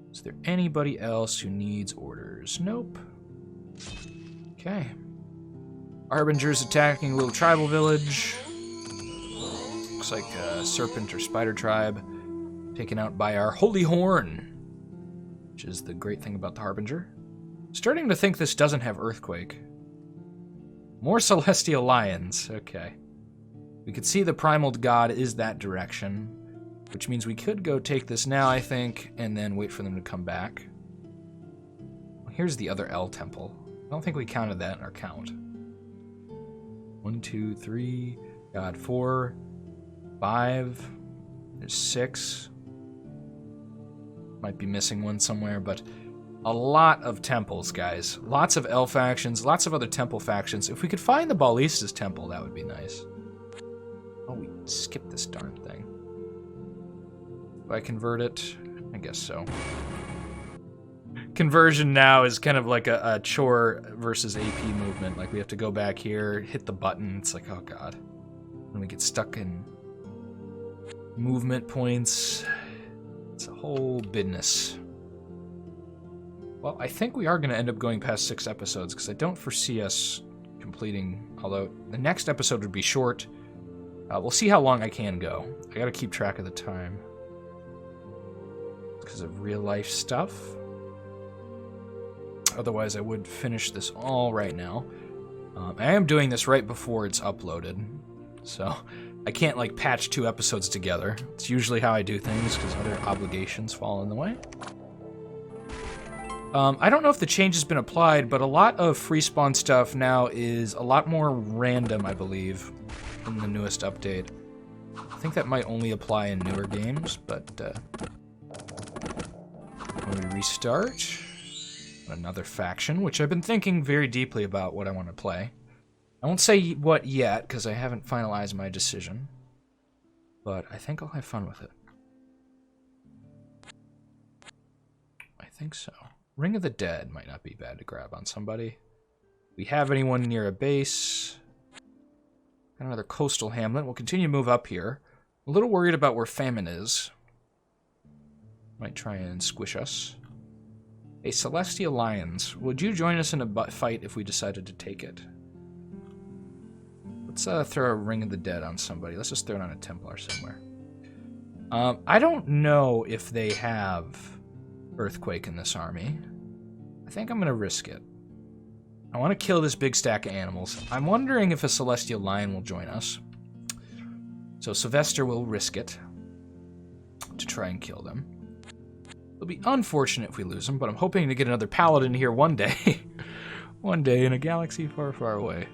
Is there anybody else who needs orders? Nope. Okay. Harbinger's attacking a little tribal village. Looks like a serpent or spider tribe taken out by our Holy Horn, which is the great thing about the Harbinger. Starting to think this doesn't have Earthquake. More Celestial Lions. Okay. We could see the Primal God is that direction, which means we could go take this now, I think, and then wait for them to come back. Here's the other L temple. I don't think we counted that in our count. 1, 2, 3, got 4, 5, there's 6. Might be missing one somewhere, but a lot of temples, guys. Lots of L factions, lots of other temple factions. If we could find the Ballista's temple, that would be nice. Oh, we skipped this darn thing. Do I convert it? I guess so. Conversion now is kind of like a chore versus AP movement. Like, we have to go back here, hit the button. It's like, oh god. And we get stuck in movement points. It's a whole business. Well, I think we are going to end up going past 6 episodes, because I don't foresee us completing, although the next episode would be short. We'll see how long I can go. I gotta keep track of the time. Because of real life stuff. Otherwise, I would finish this all right now. I am doing this right before it's uploaded, so I can't like patch 2 episodes together. It's usually how I do things because other obligations fall in the way. I don't know if the change has been applied, but a lot of free spawn stuff now is a lot more random, I believe, in the newest update. I think that might only apply in newer games, but when we restart, another faction, which I've been thinking very deeply about what I want to play. I won't say what yet, because I haven't finalized my decision, but I think I'll have fun with it. I think so. Ring of the Dead might not be bad to grab on somebody. We have anyone near a base? Got another coastal hamlet. We'll continue to move up here. A little worried about where famine is. Might try and squish us. A Celestial Lions. Would you join us in a fight if we decided to take it? Let's throw a Ring of the Dead on somebody. Let's just throw it on a Templar somewhere. I don't know if they have Earthquake in this army. I think I'm going to risk it. I want to kill this big stack of animals. I'm wondering if a Celestial Lion will join us. So Sylvester will risk it to try and kill them. It'll be unfortunate if we lose them, but I'm hoping to get another paladin here one day. One day in a galaxy far, far away.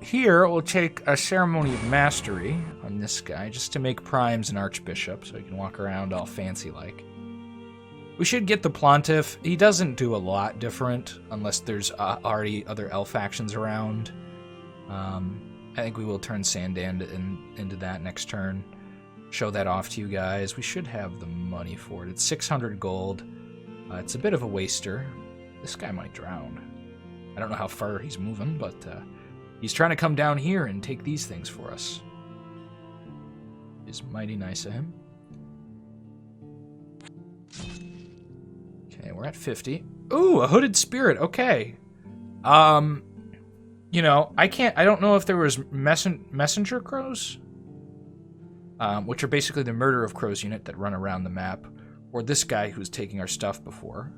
Here, we'll take a Ceremony of Mastery on this guy, just to make primes an archbishop, so he can walk around all fancy-like. We should get the Pontiff. He doesn't do a lot different, unless there's already other elf factions around. I think we will turn Sandan into that next turn. Show that off to you guys. We should have the money for it. It's 600 gold. It's a bit of a waster. This guy might drown. I don't know how far he's moving, but he's trying to come down here and take these things for us. It's mighty nice of him. Okay, we're at 50. Ooh, a hooded spirit. Okay. You know, I don't know if there was messenger crows, which are basically the murder of crows unit that run around the map, or this guy who's taking our stuff before.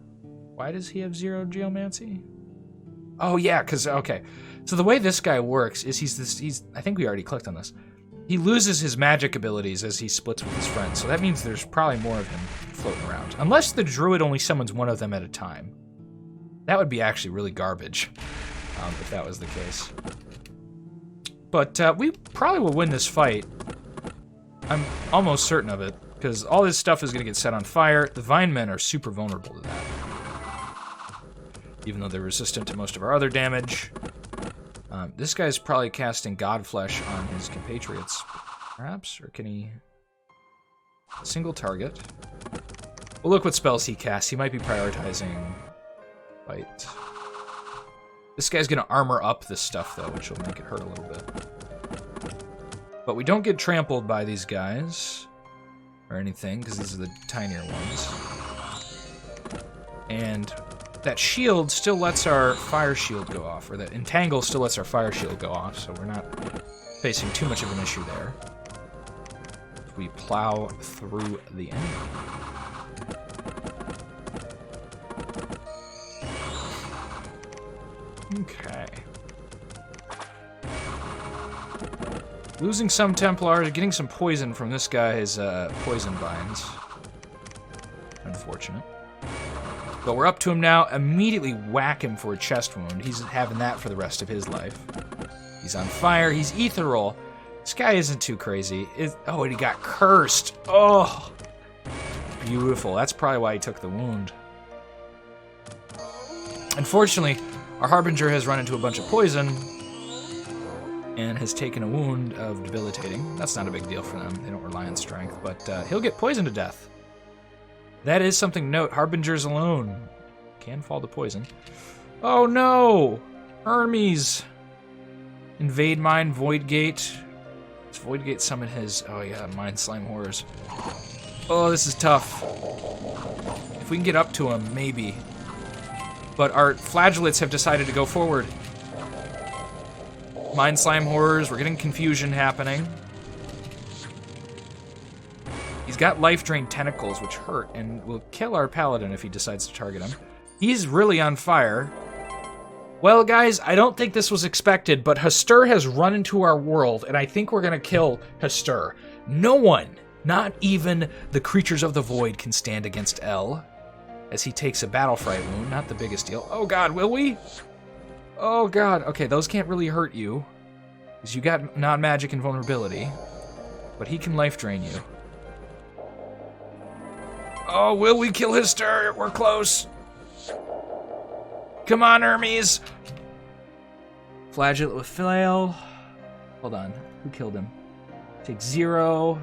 Why does he have 0 geomancy? Oh yeah, okay. So the way this guy works is he's I think we already clicked on this. He loses his magic abilities as he splits with his friends, so that means there's probably more of him floating around. Unless the druid only summons one of them at a time. That would be actually really garbage, if that was the case. But we probably will win this fight. I'm almost certain of it, because all this stuff is going to get set on fire. The vine men are super vulnerable to that. Even though they're resistant to most of our other damage. This guy's probably casting Godflesh on his compatriots, perhaps? Or can he... Single target. Well, look what spells he casts. He might be prioritizing fight. This guy's going to armor up this stuff, though, which will make it hurt a little bit. But we don't get trampled by these guys or anything, because these are the tinier ones. And that shield still lets our fire shield go off, or that entangle still lets our fire shield go off, so we're not facing too much of an issue there. We plow through the enemy. Okay. Losing some Templars, getting some poison from this guy's poison vines. Unfortunate. But we're up to him now. Immediately whack him for a chest wound. He's having that for the rest of his life. He's on fire. He's ethereal. This guy isn't too crazy. Oh, and he got cursed. Oh, beautiful. That's probably why he took the wound. Unfortunately, our Harbinger has run into a bunch of poison and has taken a wound of debilitating. That's not a big deal for them. They don't rely on strength, but he'll get poisoned to death. That is something to note. Harbingers alone can fall to poison. Oh no! Hermes! Invade mine, Voidgate. Does Voidgate summon his... Oh yeah, Mind Slime Horrors. Oh, this is tough. If we can get up to him, maybe. But our flagellates have decided to go forward. Mind Slime Horrors, we're getting confusion happening. He's got Life Drain Tentacles, which hurt, and will kill our Paladin if he decides to target him. He's really on fire. Well, guys, I don't think this was expected, but Hastur has run into our world, and I think we're gonna kill Hastur. No one, not even the creatures of the void, can stand against El, as he takes a Battle Fright wound. Not the biggest deal. Oh god, will we? Oh god. Okay, those can't really hurt you, because you got non-magic invulnerability, but he can life drain you. Oh, will we kill Hastur? We're close. Come on, Hermes. Flagellate with flail. Hold on. Who killed him? Take 0.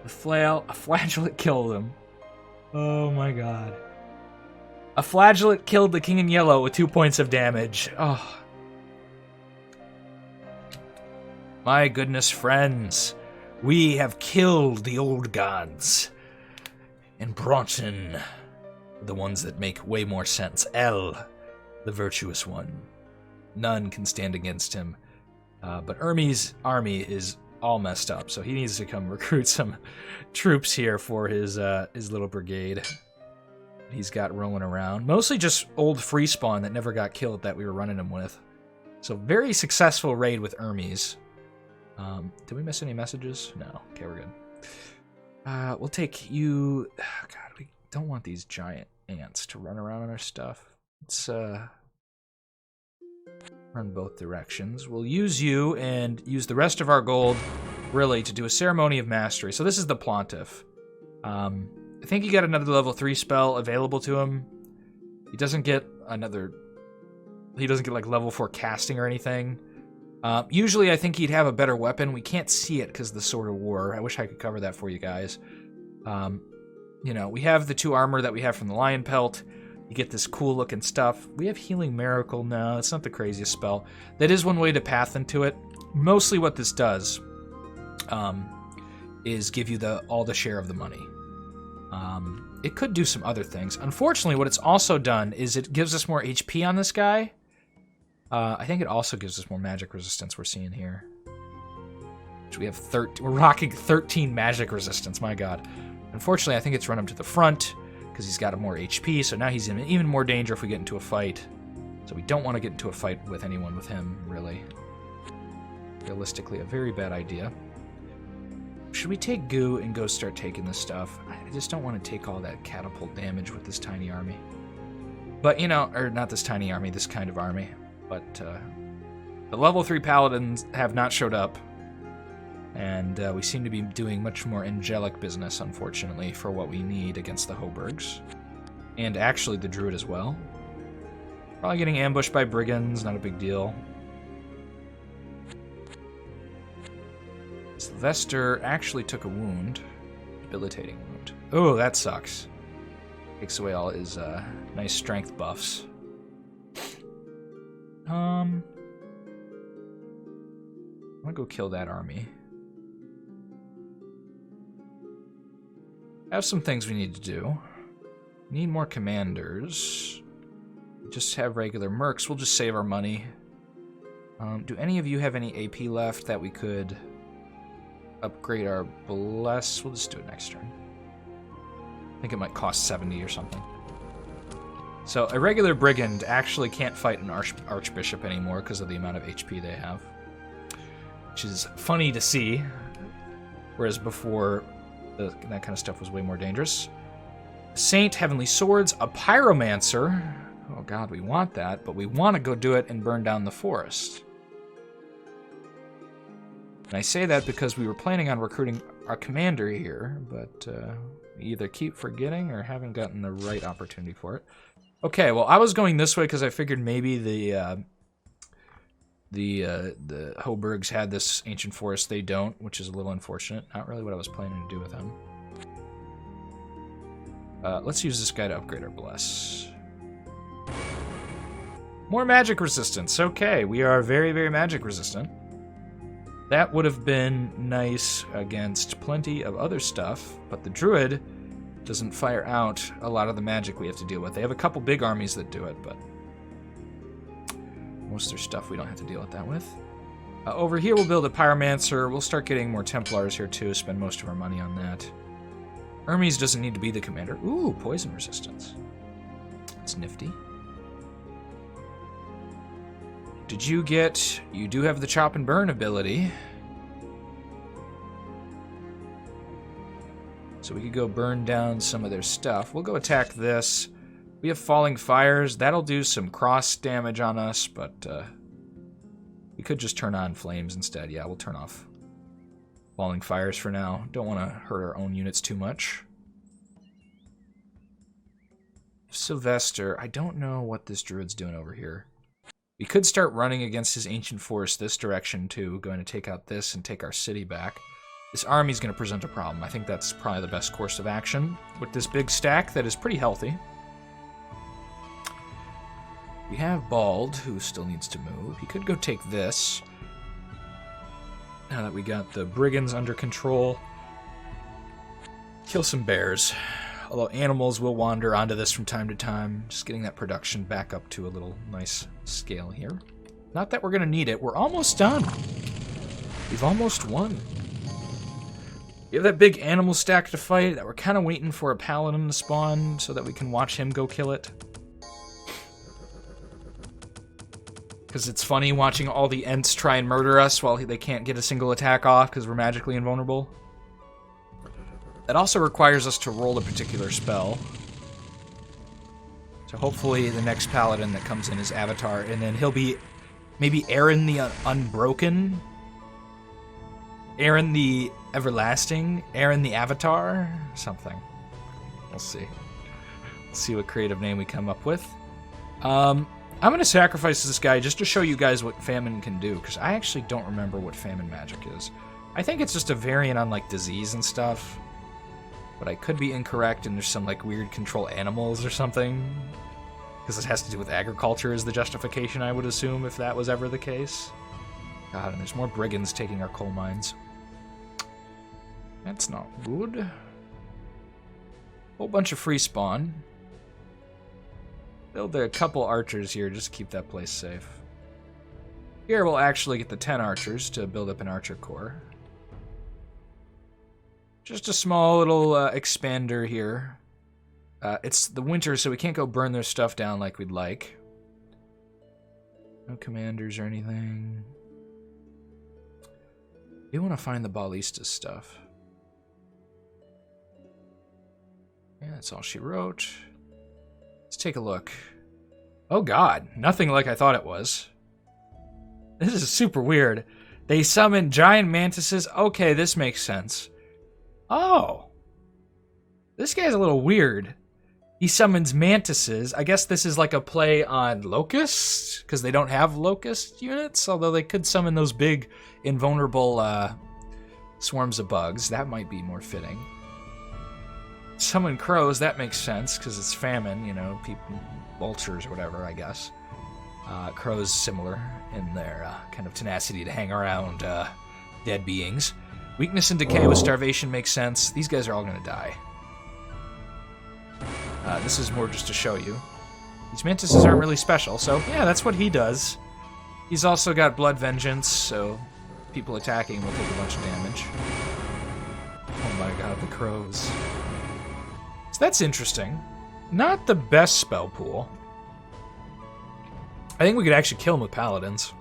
The flail. A flagellate killed him. Oh my god. A flagellate killed the king in yellow with 2 points of damage. Oh. My goodness, friends. We have killed the old gods and brought in the ones that make way more sense. El, the virtuous one. None can stand against him. But Hermes' army is all messed up, so he needs to come recruit some troops here for his little brigade he's got rolling around. Mostly just old free spawn that never got killed that we were running him with. So very successful raid with Hermes. Did we miss any messages? No. Okay, we're good. We'll take you... Oh, God, we don't want these giant ants to run around on our stuff. Let's run both directions. We'll use you and use the rest of our gold, really, to do a Ceremony of Mastery. So this is the Pontiff. I think he got another level 3 spell available to him. He doesn't get another... He doesn't get, like, level 4 casting or anything. Usually I think he'd have a better weapon. We can't see it because of the Sword of War. I wish I could cover that for you guys. You know, we have the 2 armor that we have from the Lion Pelt. You get this cool looking stuff. We have Healing Miracle. No, it's not the craziest spell. That is one way to path into it. Mostly what this does is give you all the share of the money. It could do some other things. Unfortunately, what it's also done is it gives us more HP on this guy. I think it also gives us more magic resistance we're seeing here. Which we have we're rocking 13 magic resistance, my god. Unfortunately, I think it's run him to the front because he's got more HP, so now he's in even more danger if we get into a fight. So we don't want to get into a fight with anyone with him, really. Realistically, a very bad idea. Should we take goo and go start taking this stuff? I just don't want to take all that catapult damage with this tiny army. But, you know, or not this tiny army, this kind of army. But the level 3 paladins have not showed up. And we seem to be doing much more angelic business, unfortunately, for what we need against the Hoburgs. And actually the druid as well. Probably getting ambushed by brigands, not a big deal. Sylvester actually took a wound. Debilitating wound. Oh, that sucks. Takes away all his nice strength buffs. I'm gonna go kill that army. Have some things we need to do. Need more commanders. Just have regular mercs. We'll just save our money. Do any of you have any AP left that we could upgrade our bless? We'll just do it next turn. I think it might cost 70 or something. So a regular brigand actually can't fight an archbishop anymore because of the amount of HP they have. Which is funny to see. Whereas before, that kind of stuff was way more dangerous. Saint, Heavenly Swords, a Pyromancer. Oh god, we want that, but we want to go do it and burn down the forest. And I say that because we were planning on recruiting our commander here, but we either keep forgetting or haven't gotten the right opportunity for it. Okay, well, I was going this way because I figured maybe the Hoburgs had this ancient forest. They don't, which is a little unfortunate. Not really what I was planning to do with them. Let's use this guy to upgrade our bless. More magic resistance. Okay, we are very, very magic resistant. That would have been nice against plenty of other stuff, but the druid doesn't fire out a lot of the magic we have to deal with. They have a couple big armies that do it, but most of their stuff we don't have to deal with that with. Over here we'll build a Pyromancer. We'll start getting more Templars here too, spend most of our money on that. Hermes doesn't need to be the commander. Ooh, poison resistance. That's nifty. Did you get... You do have the chop and burn ability. So we could go burn down some of their stuff. We'll go attack this. We have Falling Fires. That'll do some cross damage on us, but we could just turn on Flames instead. Yeah, we'll turn off Falling Fires for now. Don't want to hurt our own units too much. Sylvester, I don't know what this druid's doing over here. We could start running against his ancient forest this direction too, going to take out this and take our city back. This army's going to present a problem. I think that's probably the best course of action with this big stack that is pretty healthy. We have Bald, who still needs to move. He could go take this. Now that we got the brigands under control. Kill some bears. Although animals will wander onto this from time to time. Just getting that production back up to a little nice scale here. Not that we're going to need it. We're almost done. We've almost won. We have that big animal stack to fight that we're kind of waiting for a paladin to spawn so that we can watch him go kill it. Because it's funny watching all the Ents try and murder us while they can't get a single attack off because we're magically invulnerable. That also requires us to roll a particular spell. So hopefully the next paladin that comes in is Avatar, and then he'll be maybe Aaron the Unbroken, Aaron the Everlasting, Aaron the Avatar, something. We'll see. Let's see what creative name we come up with. I'm going to sacrifice this guy just to show you guys what famine can do, because I actually don't remember what famine magic is. I think it's just a variant on like disease and stuff. But I could be incorrect, and there's some like weird control animals or something. Because it has to do with agriculture is the justification, I would assume, if that was ever the case. God, and there's more brigands taking our coal mines. That's not good. Whole bunch of free spawn. Build a couple archers here just to keep that place safe. Here we'll actually get the 10 archers to build up an archer corps. Just a small little expander here. It's the winter, so we can't go burn their stuff down like we'd like. No commanders or anything. We want to find the Ballista stuff. Yeah, that's all she wrote. Let's take a look. Oh god, nothing like I thought it was. This is super weird. They summon giant mantises. Okay, this makes sense. Oh. This guy's a little weird. He summons mantises. I guess this is like a play on locusts, because they don't have locust units, although they could summon those big, invulnerable swarms of bugs. That might be more fitting. Summon crows, that makes sense, because it's famine, you know, people, vultures or whatever, I guess. Crows similar in their kind of tenacity to hang around dead beings. Weakness and decay with starvation makes sense. These guys are all going to die. This is more just to show you. These mantises aren't really special, so yeah, that's what he does. He's also got blood vengeance, so people attacking will take a bunch of damage. Oh my god, the crows. So that's interesting. Not the best spell pool. I think we could actually kill him with paladins.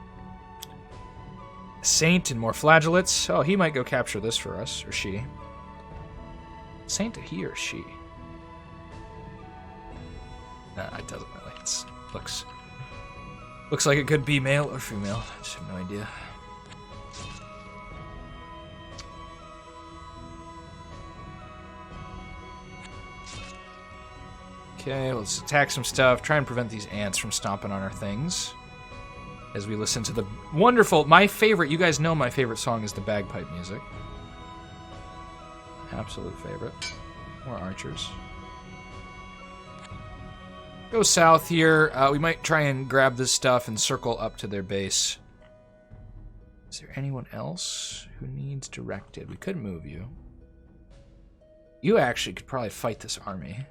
Saint and more flagellates. Oh, he might go capture this for us, or she. Saint, he or she? Nah, it doesn't really. It looks like it could be male or female. I just have no idea. Okay, let's attack some stuff. Try and prevent these ants from stomping on our things. As we listen to the wonderful, my favorite, you guys know my favorite song is the bagpipe music. Absolute favorite. More archers. Go south here. We might try and grab this stuff and circle up to their base. Is there anyone else who needs directed? We could move you. You actually could probably fight this army.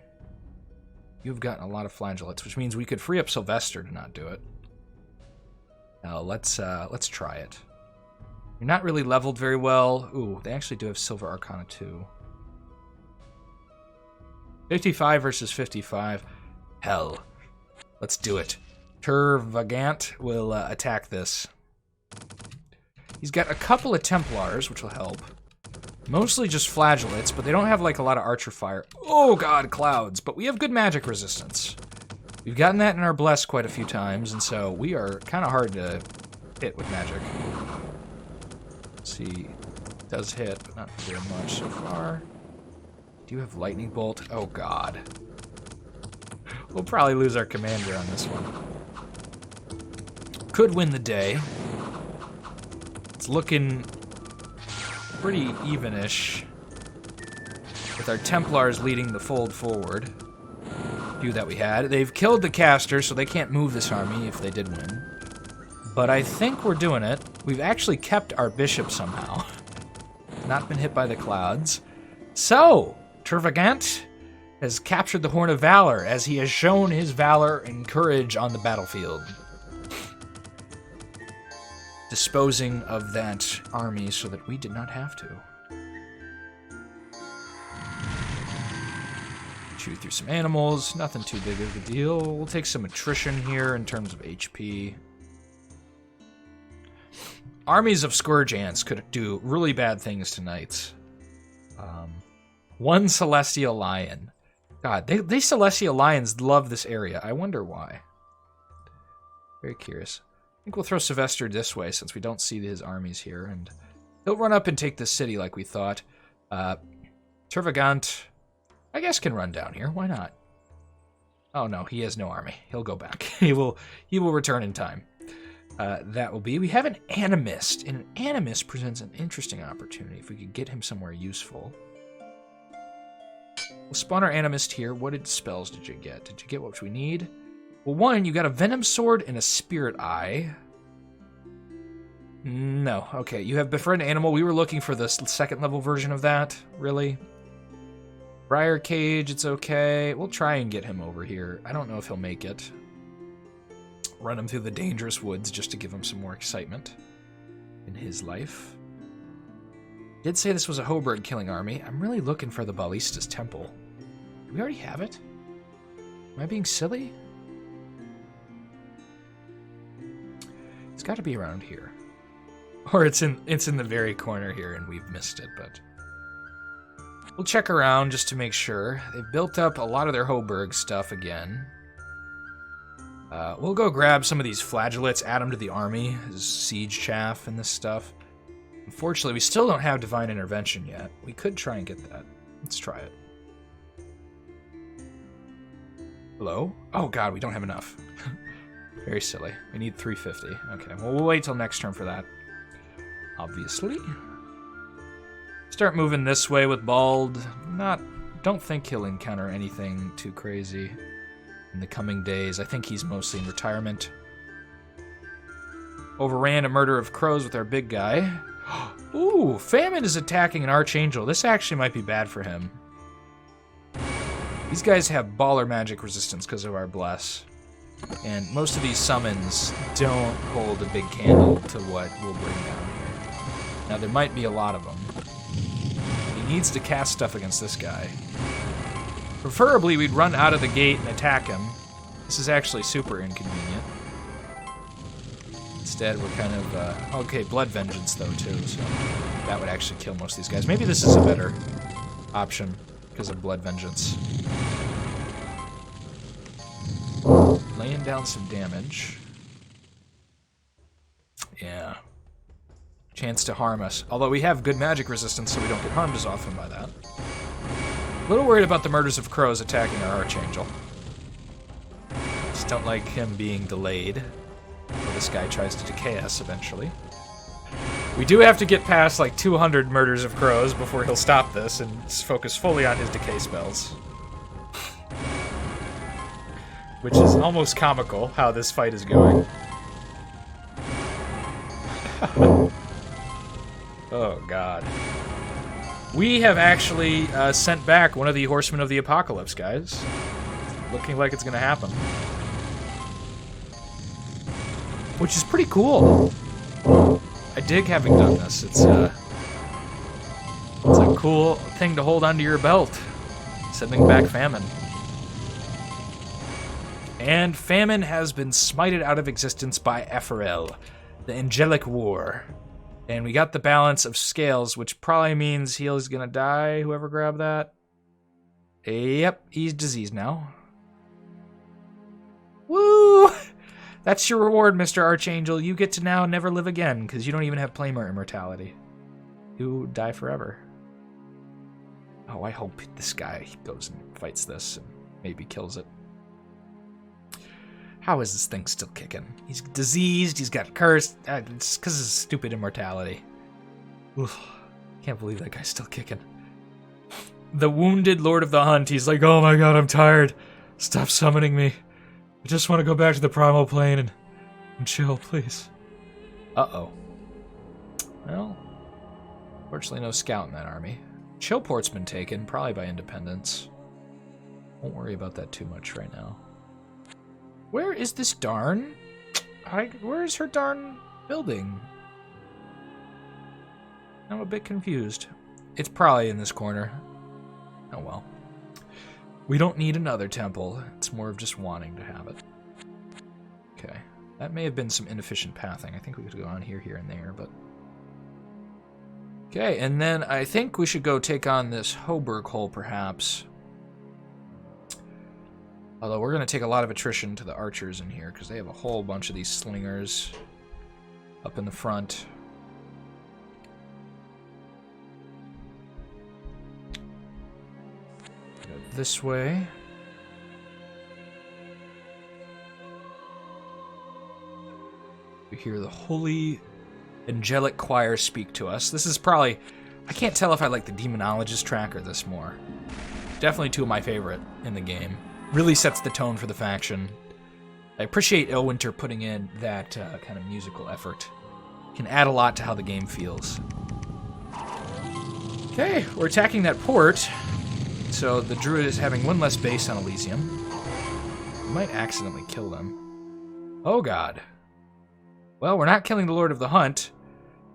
You've gotten a lot of flagellates, which means we could free up Sylvester to not do it. Now, let's try it. You're not really leveled very well. Ooh, they actually do have Silver Arcana 2. 55 versus 55. Hell. Let's do it. Tervagant will attack this. He's got a couple of Templars, which will help. Mostly just flagellates, but they don't have like a lot of archer fire. Oh god, clouds. But we have good magic resistance. We've gotten that in our bless quite a few times, and so we are kind of hard to hit with magic. Let's see. It does hit, but not very much so far. Do you have lightning bolt? Oh god. We'll probably lose our commander on this one. Could win the day. It's looking pretty evenish, with our Templars leading the fold forward. Few that we had. They've killed the caster, so they can't move this army if they did win. But I think we're doing it. We've actually kept our bishop somehow. Not been hit by the clouds. So, Tervagant has captured the Horn of Valor, as he has shown his valor and courage on the battlefield. Disposing of that army so that we did not have to. Chew through some animals, nothing too big of a deal. We'll take some attrition here in terms of HP. Armies of Scourge Ants could do really bad things tonight. One Celestial Lion. God, these Celestial Lions love this area. I wonder why. Very curious. I think we'll throw Sylvester this way since we don't see his armies here, and he'll run up and take the city like we thought. Tervagant, I guess, can run down here. Why not? Oh no, he has no army. He'll go back. He will return in time. That will be. We have an Animist, and an Animist presents an interesting opportunity if we could get him somewhere useful. We'll spawn our Animist here. What spells did you get? Did you get what we need? Well, one, you got a Venom Sword and a Spirit Eye. No. Okay, you have Befriend Animal. We were looking for the second level version of that. Really? Briar Cage, it's okay. We'll try and get him over here. I don't know if he'll make it. Run him through the dangerous woods just to give him some more excitement in his life. Did say this was a Hoberg killing army. I'm really looking for the Ballista's Temple. Do we already have it? Am I being silly? It's got to be around here. Or it's in the very corner here and we've missed it, but we'll check around just to make sure. They've built up a lot of their Hoberg stuff again. We'll go grab some of these flagellates, add them to the army, this siege chaff and this stuff. Unfortunately, we still don't have Divine Intervention yet. We could try and get that. Let's try it. Hello? Oh god, we don't have enough. Very silly. We need 350. Okay, well, we'll wait till next turn for that. Obviously. Start moving this way with Bald. Don't think he'll encounter anything too crazy in the coming days. I think he's mostly in retirement. Overran a murder of crows with our big guy. Ooh, Famine is attacking an Archangel. This actually might be bad for him. These guys have baller magic resistance because of our Bless. And most of these summons don't hold a big candle to what we'll bring down here. Now, there might be a lot of them. He needs to cast stuff against this guy. Preferably, we'd run out of the gate and attack him. This is actually super inconvenient. Instead, we're kind of... okay, Blood Vengeance, though, too, so that would actually kill most of these guys. Maybe this is a better option because of Blood Vengeance. Laying down some damage. Yeah. Chance to harm us. Although we have good magic resistance, so we don't get harmed as often by that. A little worried about the murders of crows attacking our Archangel. Just don't like him being delayed. Or this guy tries to decay us eventually. We do have to get past like 200 murders of crows before he'll stop this and focus fully on his decay spells. Which is almost comical, how this fight is going. Oh, God. We have actually sent back one of the Horsemen of the Apocalypse, guys. Looking like it's going to happen. Which is pretty cool. I dig having done this. It's a cool thing to hold onto your belt. Sending back Famine. And Famine has been smited out of existence by Ephrel, the Angelic War. And we got the balance of scales, which probably means he's gonna die, whoever grabbed that. Yep, he's diseased now. Woo! That's your reward, Mr. Archangel. You get to now never live again, because you don't even have Playmore immortality. You die forever. Oh, I hope this guy goes and fights this and maybe kills it. How is this thing still kicking? He's diseased, he's got cursed. It's because of his stupid immortality. Oof, can't believe that guy's still kicking. The wounded Lord of the Hunt, he's like, oh my god, I'm tired. Stop summoning me. I just want to go back to the primal plane and chill, please. Uh-oh. Well, fortunately no scout in that army. Chillport's been taken, probably by independence. Won't worry about that too much right now. Where is this darn? Where is her darn building? I'm a bit confused. It's probably in this corner. Oh well. We don't need another temple. It's more of just wanting to have it. Okay. That may have been some inefficient pathing. I think we could go on here, and there, but... Okay, and then I think we should go take on this Hoberg hole, perhaps. Although we're going to take a lot of attrition to the archers in here, because they have a whole bunch of these slingers up in the front. Go this way. We hear the holy angelic choir speak to us. This is probably... I can't tell if I like the Demonologist track or this more. Definitely two of my favorite in the game. Really sets the tone for the faction. I appreciate Ilwinter putting in that kind of musical effort. Can add a lot to how the game feels. Okay, we're attacking that port. So the druid is having one less base on Elysium. We might accidentally kill them. Oh god. Well, we're not killing the Lord of the Hunt,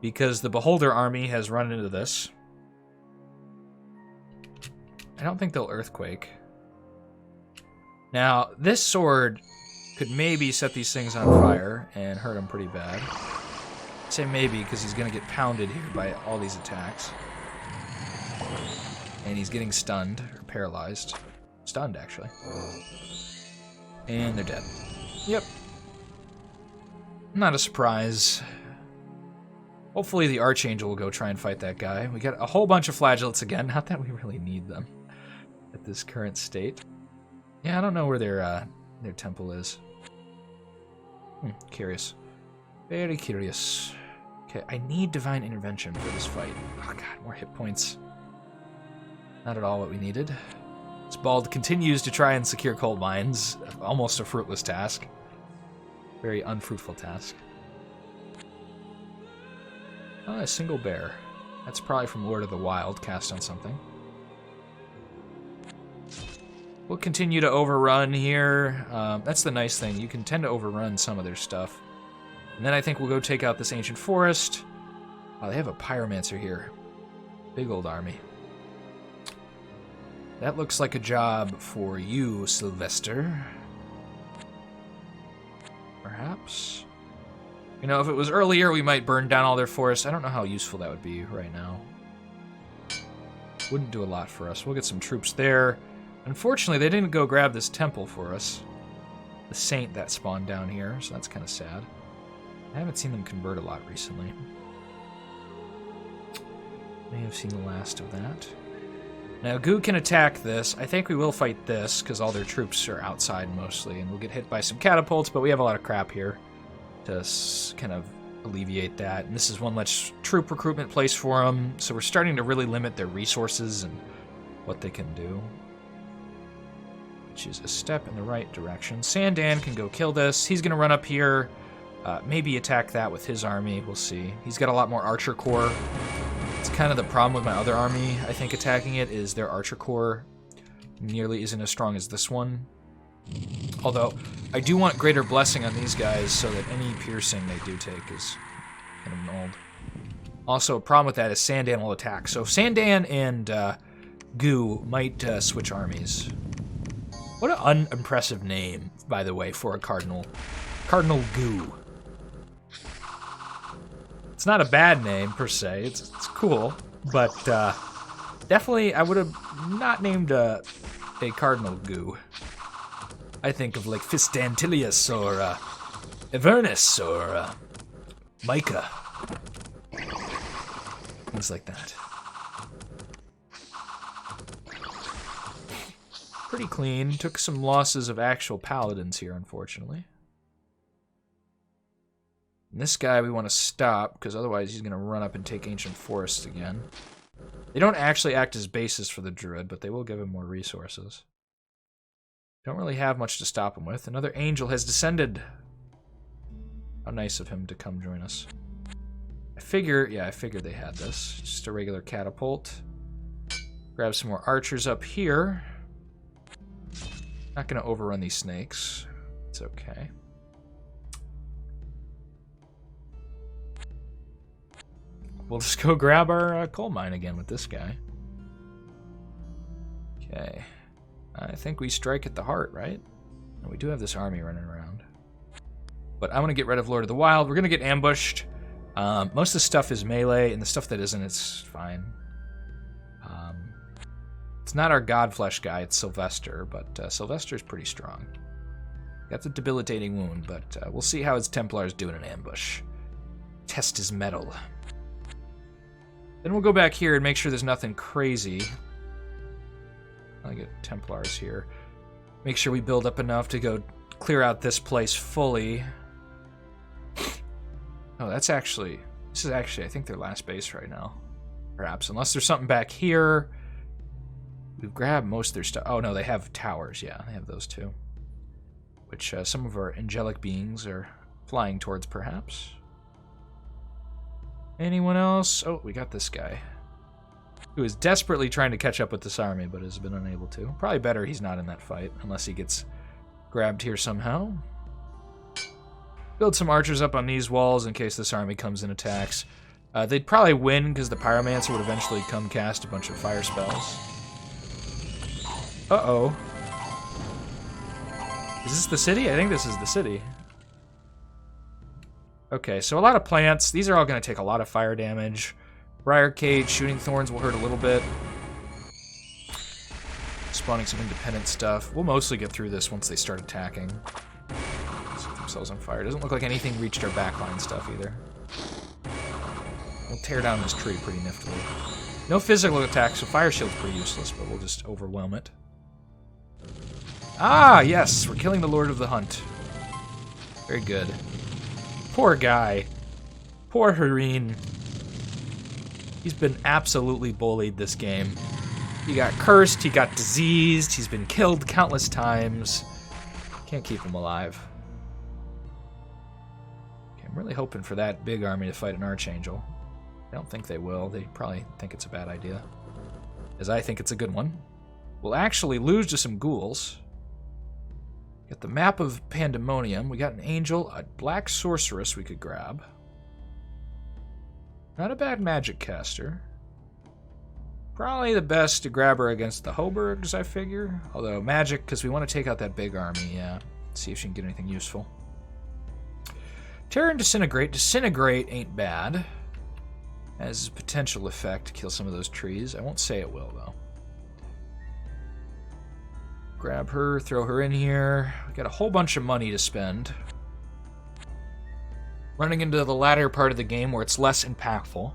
because the Beholder army has run into this. I don't think they'll Earthquake. Now, this sword could maybe set these things on fire and hurt them pretty bad. I say maybe because he's going to get pounded here by all these attacks. And he's getting stunned, or paralyzed. Stunned, actually. And they're dead. Yep. Not a surprise. Hopefully the Archangel will go try and fight that guy. We got a whole bunch of flagellates again. Not that we really need them at this current state. Yeah, I don't know where their temple is. Curious. Very curious. Okay, I need Divine Intervention for this fight. Oh god, more hit points. Not at all what we needed. This Bald continues to try and secure coal mines. Almost a fruitless task. Very unfruitful task. Oh, a single bear. That's probably from Lord of the Wild, cast on something. We'll continue to overrun here. That's the nice thing. You can tend to overrun some of their stuff. And then I think we'll go take out this ancient forest. Oh, they have a pyromancer here. Big old army. That looks like a job for you, Sylvester. Perhaps? You know, if it was earlier, we might burn down all their forests. I don't know how useful that would be right now. Wouldn't do a lot for us. We'll get some troops there. Unfortunately, they didn't go grab this temple for us. The saint that spawned down here, so that's kind of sad. I haven't seen them convert a lot recently. May have seen the last of that. Now, Goo can attack this. I think we will fight this, because all their troops are outside mostly, and we'll get hit by some catapults, but we have a lot of crap here to kind of alleviate that. And this is one less troop recruitment place for them, so we're starting to really limit their resources and what they can do. Which is a step in the right direction. Sandan can go kill this. He's going to run up here, maybe attack that with his army. We'll see. He's got a lot more archer corps. It's kind of the problem with my other army, I think, attacking it, is their archer corps nearly isn't as strong as this one. Although, I do want greater blessing on these guys so that any piercing they do take is kind of nulled. Also, a problem with that is Sandan will attack. So Sandan and Goo might switch armies. What an unimpressive name, by the way, for a cardinal. Cardinal Goo. It's not a bad name, per se. It's cool. But definitely, I would have not named a Cardinal Goo. I think of, like, Fistantilius or Avernus or Micah. Things like that. Pretty clean. Took some losses of actual paladins here, unfortunately. And this guy we want to stop, because otherwise he's going to run up and take Ancient Forests again. They don't actually act as bases for the Druid, but they will give him more resources. Don't really have much to stop him with. Another angel has descended. How nice of him to come join us. I figured they had this. Just a regular catapult. Grab some more archers up here. Not going to overrun these snakes. It's okay. We'll just go grab our coal mine again with this guy. Okay. I think we strike at the heart, right? And we do have this army running around. But I want to get rid of Lord of the Wild. We're going to get ambushed. Most of the stuff is melee, and the stuff that isn't, it's fine. It's not our Godflesh guy, it's Sylvester, but Sylvester's pretty strong. Got the debilitating wound, but we'll see how his Templars do in an ambush. Test his mettle. Then we'll go back here and make sure there's nothing crazy. I'll get Templars here. Make sure we build up enough to go clear out this place fully. Oh, this is actually, I think, their last base right now. Perhaps, unless there's something back here. We've grabbed most of their stuff. Oh, no, they have towers. Yeah, they have those too. which some of our angelic beings are flying towards, perhaps. Anyone else? Oh, we got this guy, who is desperately trying to catch up with this army, but has been unable to. Probably better he's not in that fight, unless he gets grabbed here somehow. Build some archers up on these walls in case this army comes and attacks. They'd probably win, because the Pyromancer would eventually come cast a bunch of fire spells. Uh-oh. Is this the city? I think this is the city. Okay, so a lot of plants. These are all going to take a lot of fire damage. Briar Cage, Shooting Thorns will hurt a little bit. Spawning some independent stuff. We'll mostly get through this once they start attacking. Set themselves on fire. Doesn't look like anything reached our backline stuff either. We'll tear down this tree pretty niftily. No physical attacks, so Fire Shield's pretty useless, but we'll just overwhelm it. Ah, yes! We're killing the Lord of the Hunt. Very good. Poor guy. Poor Hareen. He's been absolutely bullied this game. He got cursed, he got diseased, he's been killed countless times. Can't keep him alive. Okay, I'm really hoping for that big army to fight an Archangel. I don't think they will. They probably think it's a bad idea. As I think it's a good one. We'll actually lose to some ghouls. Get the map of Pandemonium. We got an angel, a black sorceress we could grab. Not a bad magic caster. Probably the best to grab her against the Hobergs, I figure. Although magic, because we want to take out that big army, yeah. See if she can get anything useful. Terror and Disintegrate. Disintegrate ain't bad. Has a potential effect to kill some of those trees. I won't say it will, though. Grab her, throw her in here. We got a whole bunch of money to spend. Running into the latter part of the game where it's less impactful.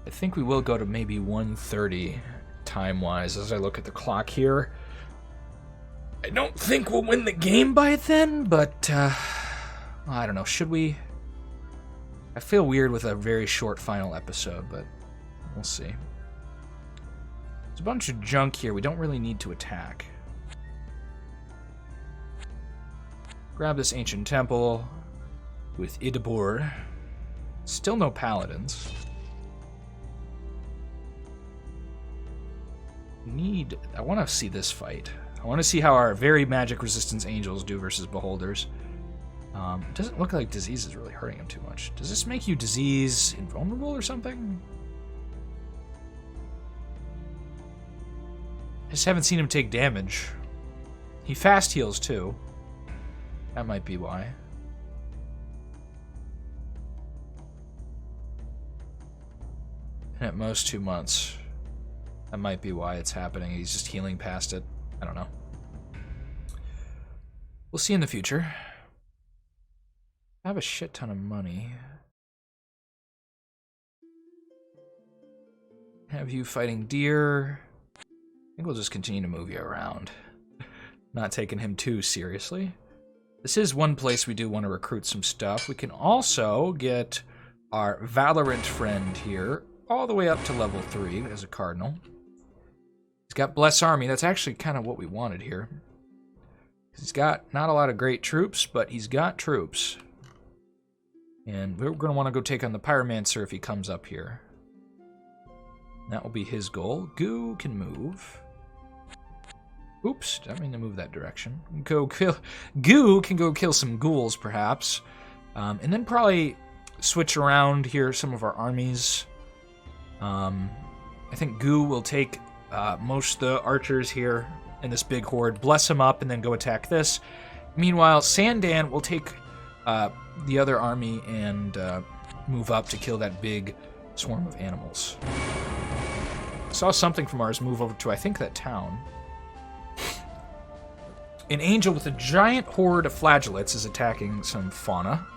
I think we will go to maybe 1:30 time-wise as I look at the clock here. I don't think we'll win the game by then, but I don't know. Should we? I feel weird with a very short final episode, but we'll see. There's a bunch of junk here we don't really need to attack. Grab this ancient temple with Idabur. Still no paladins. I want to see this fight. I want to see how our very magic resistance angels do versus beholders. It doesn't look like disease is really hurting him too much. Does this make you disease invulnerable or something? I just haven't seen him take damage. He fast heals too. That might be why. And at most 2 months. That might be why it's happening. He's just healing past it. I don't know. We'll see in the future. I have a shit ton of money. Have you fighting deer. I think we'll just continue to move you around. Not taking him too seriously. This is one place we do want to recruit some stuff. We can also get our Valorant friend here all the way up to level 3 as a cardinal. He's got Bless Army. That's actually kind of what we wanted here. He's got not a lot of great troops, but he's got troops. And we're going to want to go take on the Pyromancer if he comes up here. That will be his goal. Goo can move. Oops, didn't mean to move that direction. Goo can go kill some ghouls, perhaps. And then probably switch around here some of our armies. I think Goo will take most of the archers here in this big horde, bless him up, and then go attack this. Meanwhile, Sandan will take the other army and move up to kill that big swarm of animals. Saw something from ours move over to, I think, that town. An angel with a giant horde of flagellates is attacking some fauna.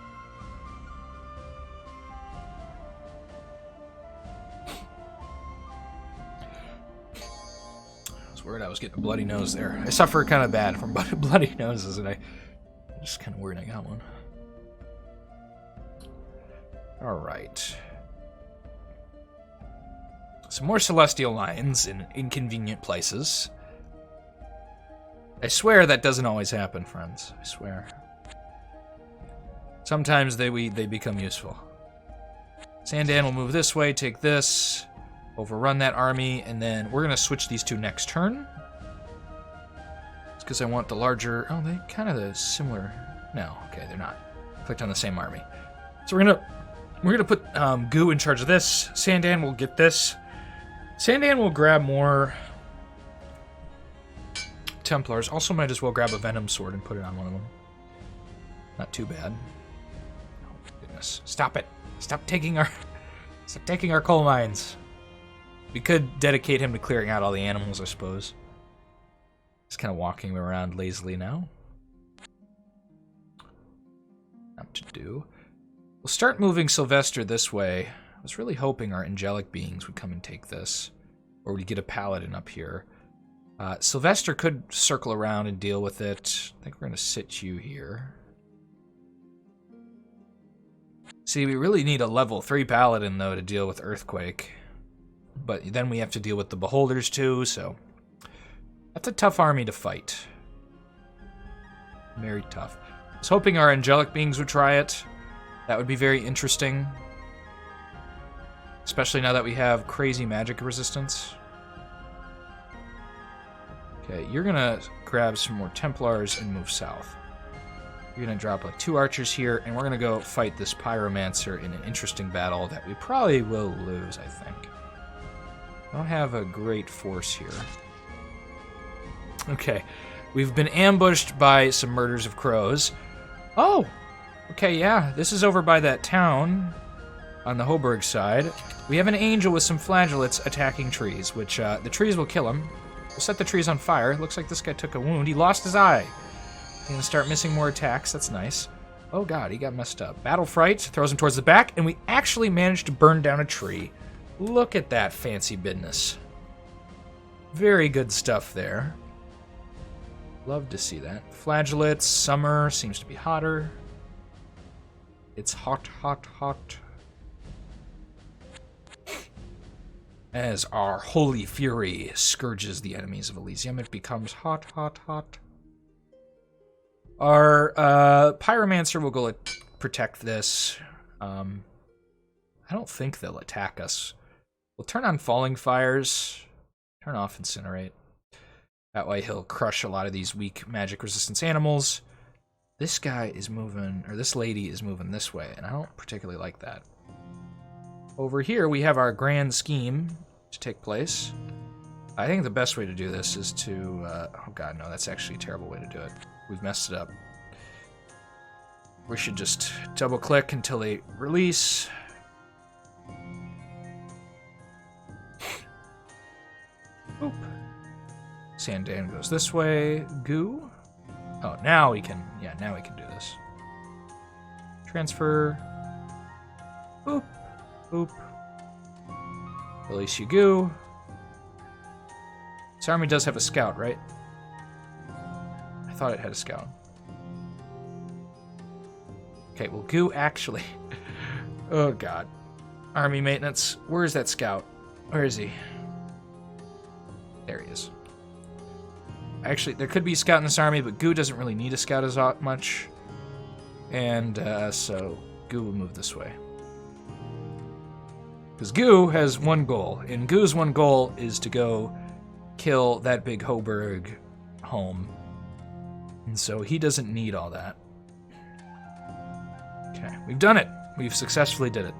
I was worried I was getting a bloody nose there. I suffer kind of bad from bloody noses, and I'm just kind of worried I got one. Alright. Some more celestial lions in inconvenient places. I swear that doesn't always happen, friends. I swear. Sometimes they become useful. Sandan will move this way, take this, overrun that army, and then we're going to switch these two next turn. It's because I want the larger... Oh, they kind of similar... No, okay, they're not. Clicked on the same army. So we're gonna put Goo in charge of this. Sandan will get this. Sandan will grab more Templars. Also might as well grab a Venom Sword and put it on one of them. Not too bad. Oh, goodness. Stop it. Stop taking our coal mines. We could dedicate him to clearing out all the animals, I suppose. Just kind of walking around lazily now. Not to do. We'll start moving Sylvester this way. I was really hoping our angelic beings would come and take this. Or we'd get a paladin up here. Sylvester could circle around and deal with it. I think we're going to sit you here. See, we really need a level 3 paladin, though, to deal with Earthquake. But then we have to deal with the Beholders, too, so... That's a tough army to fight. Very tough. I was hoping our angelic beings would try it. That would be very interesting. Especially now that we have crazy magic resistance. Okay, you're gonna grab some more Templars and move south. You're gonna drop like 2 archers here, and we're gonna go fight this Pyromancer in an interesting battle that we probably will lose, I think. I don't have a great force here. Okay, we've been ambushed by some murders of crows. Oh! Okay, yeah, this is over by that town on the Hoburg side. We have an angel with some flagellates attacking trees, which the trees will kill him. We'll set the trees on fire. Looks like this guy took a wound. He lost his eye. He's gonna start missing more attacks. That's nice. Oh god, he got messed up. Battle Fright throws him towards the back, and we actually managed to burn down a tree. Look at that fancy business. Very good stuff there. Love to see that. Flagellates, summer seems to be hotter. It's hot, hot, hot. As our holy fury scourges the enemies of Elysium, it becomes hot, hot, hot. Our Pyromancer will go protect this. I don't think they'll attack us. We'll turn on Falling Fires. Turn off Incinerate. That way he'll crush a lot of these weak magic resistance animals. This guy is moving, or this lady is moving this way, and I don't particularly like that. Over here we have our grand scheme to take place. I think the best way to do this is to, oh god, no, that's actually a terrible way to do it. We've messed it up. We should just double click until they release. Boop. Sandan goes this way. Goo. Oh, now we can, yeah, now we can do this. Transfer. Boop. Boop. Release you, Goo. This army does have a scout, right? I thought it had a scout. Okay, well, Goo actually... Oh, God. Army maintenance. Where is that scout? Where is he? There he is. Actually, there could be a scout in this army, but Goo doesn't really need a scout as much. And so Goo will move this way. Because Goo has one goal, and Goo's one goal is to go kill that big Hoburg home. And so he doesn't need all that. Okay, we've done it. We've successfully did it.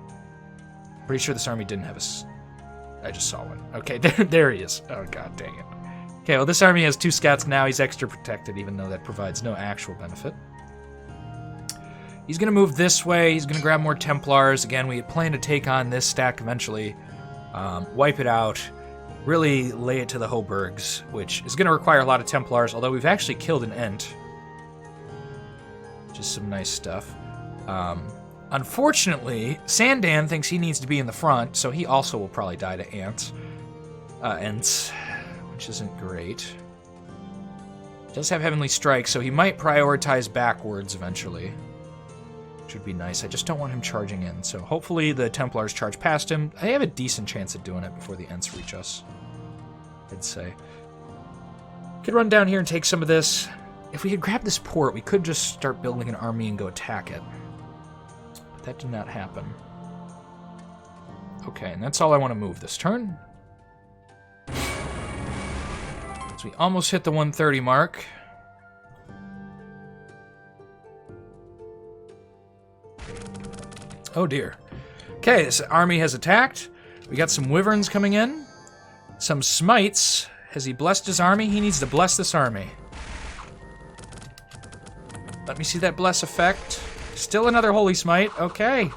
Pretty sure this army didn't have a... I just saw one. Okay, there he is. Oh, god dang it. Okay, well, this army has 2 scouts now. He's extra protected, even though that provides no actual benefit. He's going to move this way. He's going to grab more Templars. Again, we plan to take on this stack eventually. Wipe it out. Really lay it to the Hoburgs, which is going to require a lot of Templars, although we've actually killed an Ent. Just some nice stuff. Unfortunately, Sandan thinks he needs to be in the front, so he also will probably die to Ents. Ents, which isn't great. Does have Heavenly Strike, so he might prioritize backwards eventually. Which would be nice. I just don't want him charging in, so hopefully the Templars charge past him. They have a decent chance of doing it before the Ents reach us, I'd say. Could run down here and take some of this. If we could grab this port, we could just start building an army and go attack it. But that did not happen. Okay, and that's all I want to move this turn. So we almost hit the 130 mark. Oh dear. Okay, this army has attacked. We got some wyverns coming in. Some smites. Has he blessed his army? He needs to bless this army. Let me see that bless effect. Still another holy smite. Okay.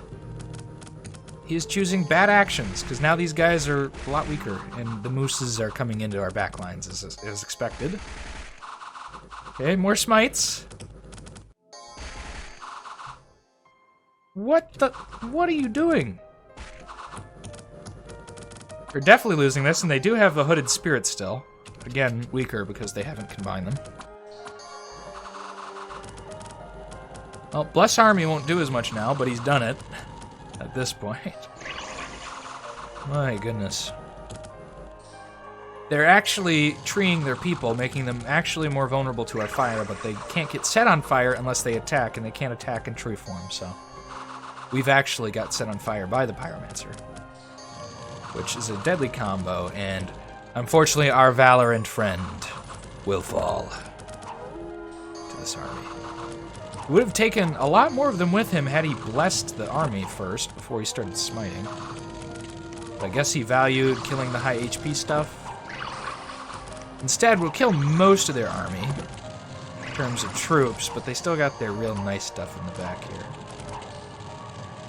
He is choosing bad actions, because now these guys are a lot weaker, and the mooses are coming into our backlines as expected. Okay, more smites. What are you doing? They're definitely losing this, and they do have the hooded spirit still. Again, weaker because they haven't combined them. Well, Bless Army won't do as much now, but he's done it at this point. My goodness. They're actually treeing their people, making them actually more vulnerable to our fire, but they can't get set on fire unless they attack, and they can't attack in tree form, so... We've actually got set on fire by the Pyromancer, which is a deadly combo, and unfortunately our Valorant friend will fall to this army. He would have taken a lot more of them with him had he blessed the army first before he started smiting. But I guess he valued killing the high HP stuff. Instead, we'll kill most of their army in terms of troops, but they still got their real nice stuff in the back here.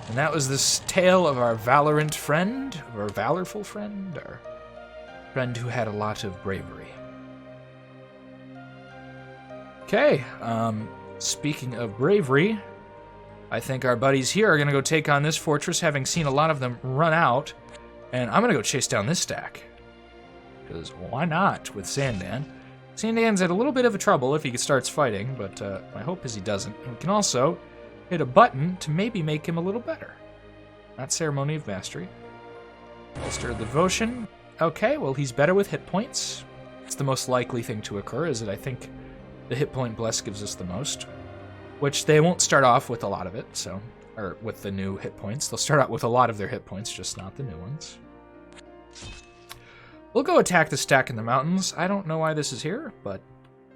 And that was this tale of our Valorant friend, or valorful friend, or friend who had a lot of bravery. Okay, speaking of bravery, I think our buddies here are going to go take on this fortress, having seen a lot of them run out, and I'm going to go chase down this stack. Because why not with Sandan? Sandan's had a little bit of a trouble if he starts fighting, but my hope is he doesn't. And we can also hit a button to maybe make him a little better. Not Ceremony of Mastery. Bolster of Devotion. Okay, well, he's better with hit points. It's the most likely thing to occur, is that I think the hit point bless gives us the most. Which they won't start off with a lot of it, so... Or with the new hit points. They'll start out with a lot of their hit points, just not the new ones. We'll go attack the stack in the mountains. I don't know why this is here, but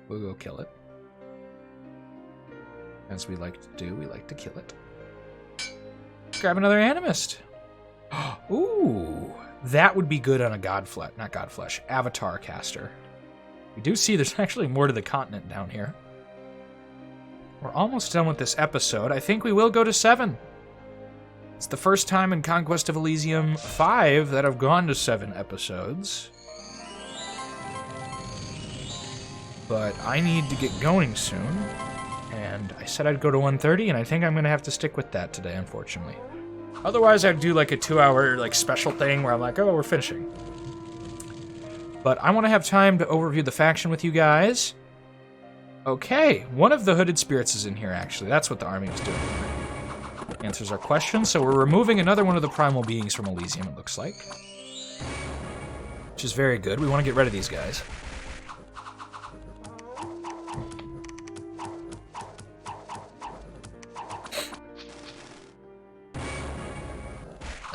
we'll go kill it. As we like to do, we like to kill it. Grab another Animist. Ooh, that would be good on a Godflesh, Avatar caster. We do see there's actually more to the continent down here. We're almost done with this episode. I think we will go to 7. It's the first time in Conquest of Elysium 5 that I've gone to 7 episodes. But I need to get going soon. And I said I'd go to 130, and I think I'm going to have to stick with that today, unfortunately. Otherwise, I'd do like a 2-hour like special thing where I'm like, oh, we're finishing. But I want to have time to overview the faction with you guys. Okay, one of the hooded spirits is in here, actually. That's what the army was doing. Answers our question. So we're removing another one of the primal beings from Elysium, it looks like. Which is very good. We want to get rid of these guys.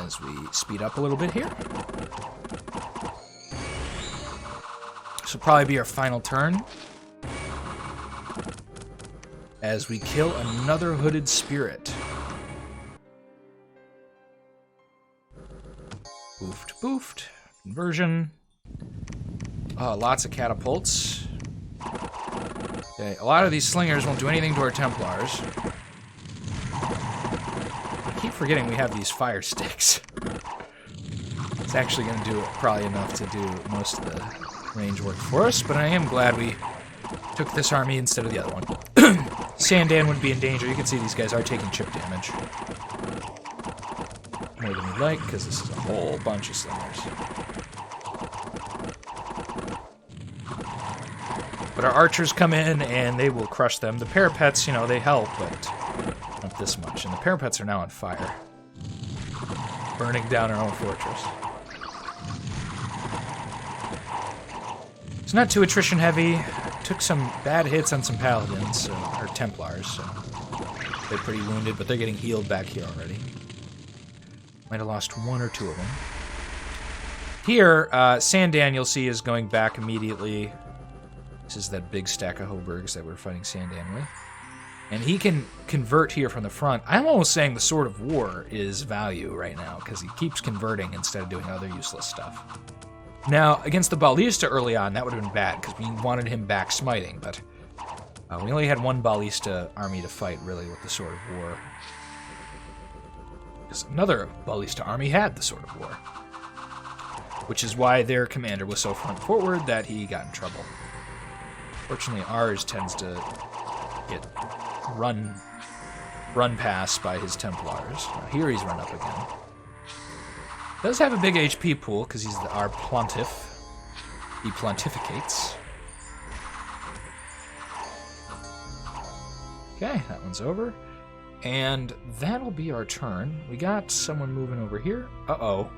As we speed up a little bit here. This will probably be our final turn. As we kill another hooded spirit. Boofed, boofed. Conversion. Oh, lots of catapults. Okay, a lot of these slingers won't do anything to our Templars. I keep forgetting we have these fire sticks. It's actually going to do probably enough to do most of the range work for us, but I am glad we took this army instead of the other one. Sandan would be in danger. You can see these guys are taking chip damage. More than we'd like, because this is a whole bunch of slingers. But our archers come in, and they will crush them. The parapets, you know, they help, but not this much. And the parapets are now on fire. Burning down our own fortress. It's not too attrition heavy. Took some bad hits on some paladins, or Templars, so they're pretty wounded, but they're getting healed back here already. Might have lost one or two of them. Here, Sandan, you'll see, is going back immediately. This is that big stack of Hoburgs that we're fighting Sandan with. And he can convert here from the front. I'm almost saying the Sword of War is value right now, because he keeps converting instead of doing other useless stuff. Now, against the Ballista early on, that would have been bad, because we wanted him back smiting, but we only had one Ballista army to fight, really, with the Sword of War. Because another Ballista army had the Sword of War. Which is why their commander was so front-forward that he got in trouble. Fortunately, ours tends to get run past by his Templars. Now, here he's run up again. Does have a big HP pool, because he's our Pontiff. He pontificates. Okay, that one's over. And that'll be our turn. We got someone moving over here. Uh-oh.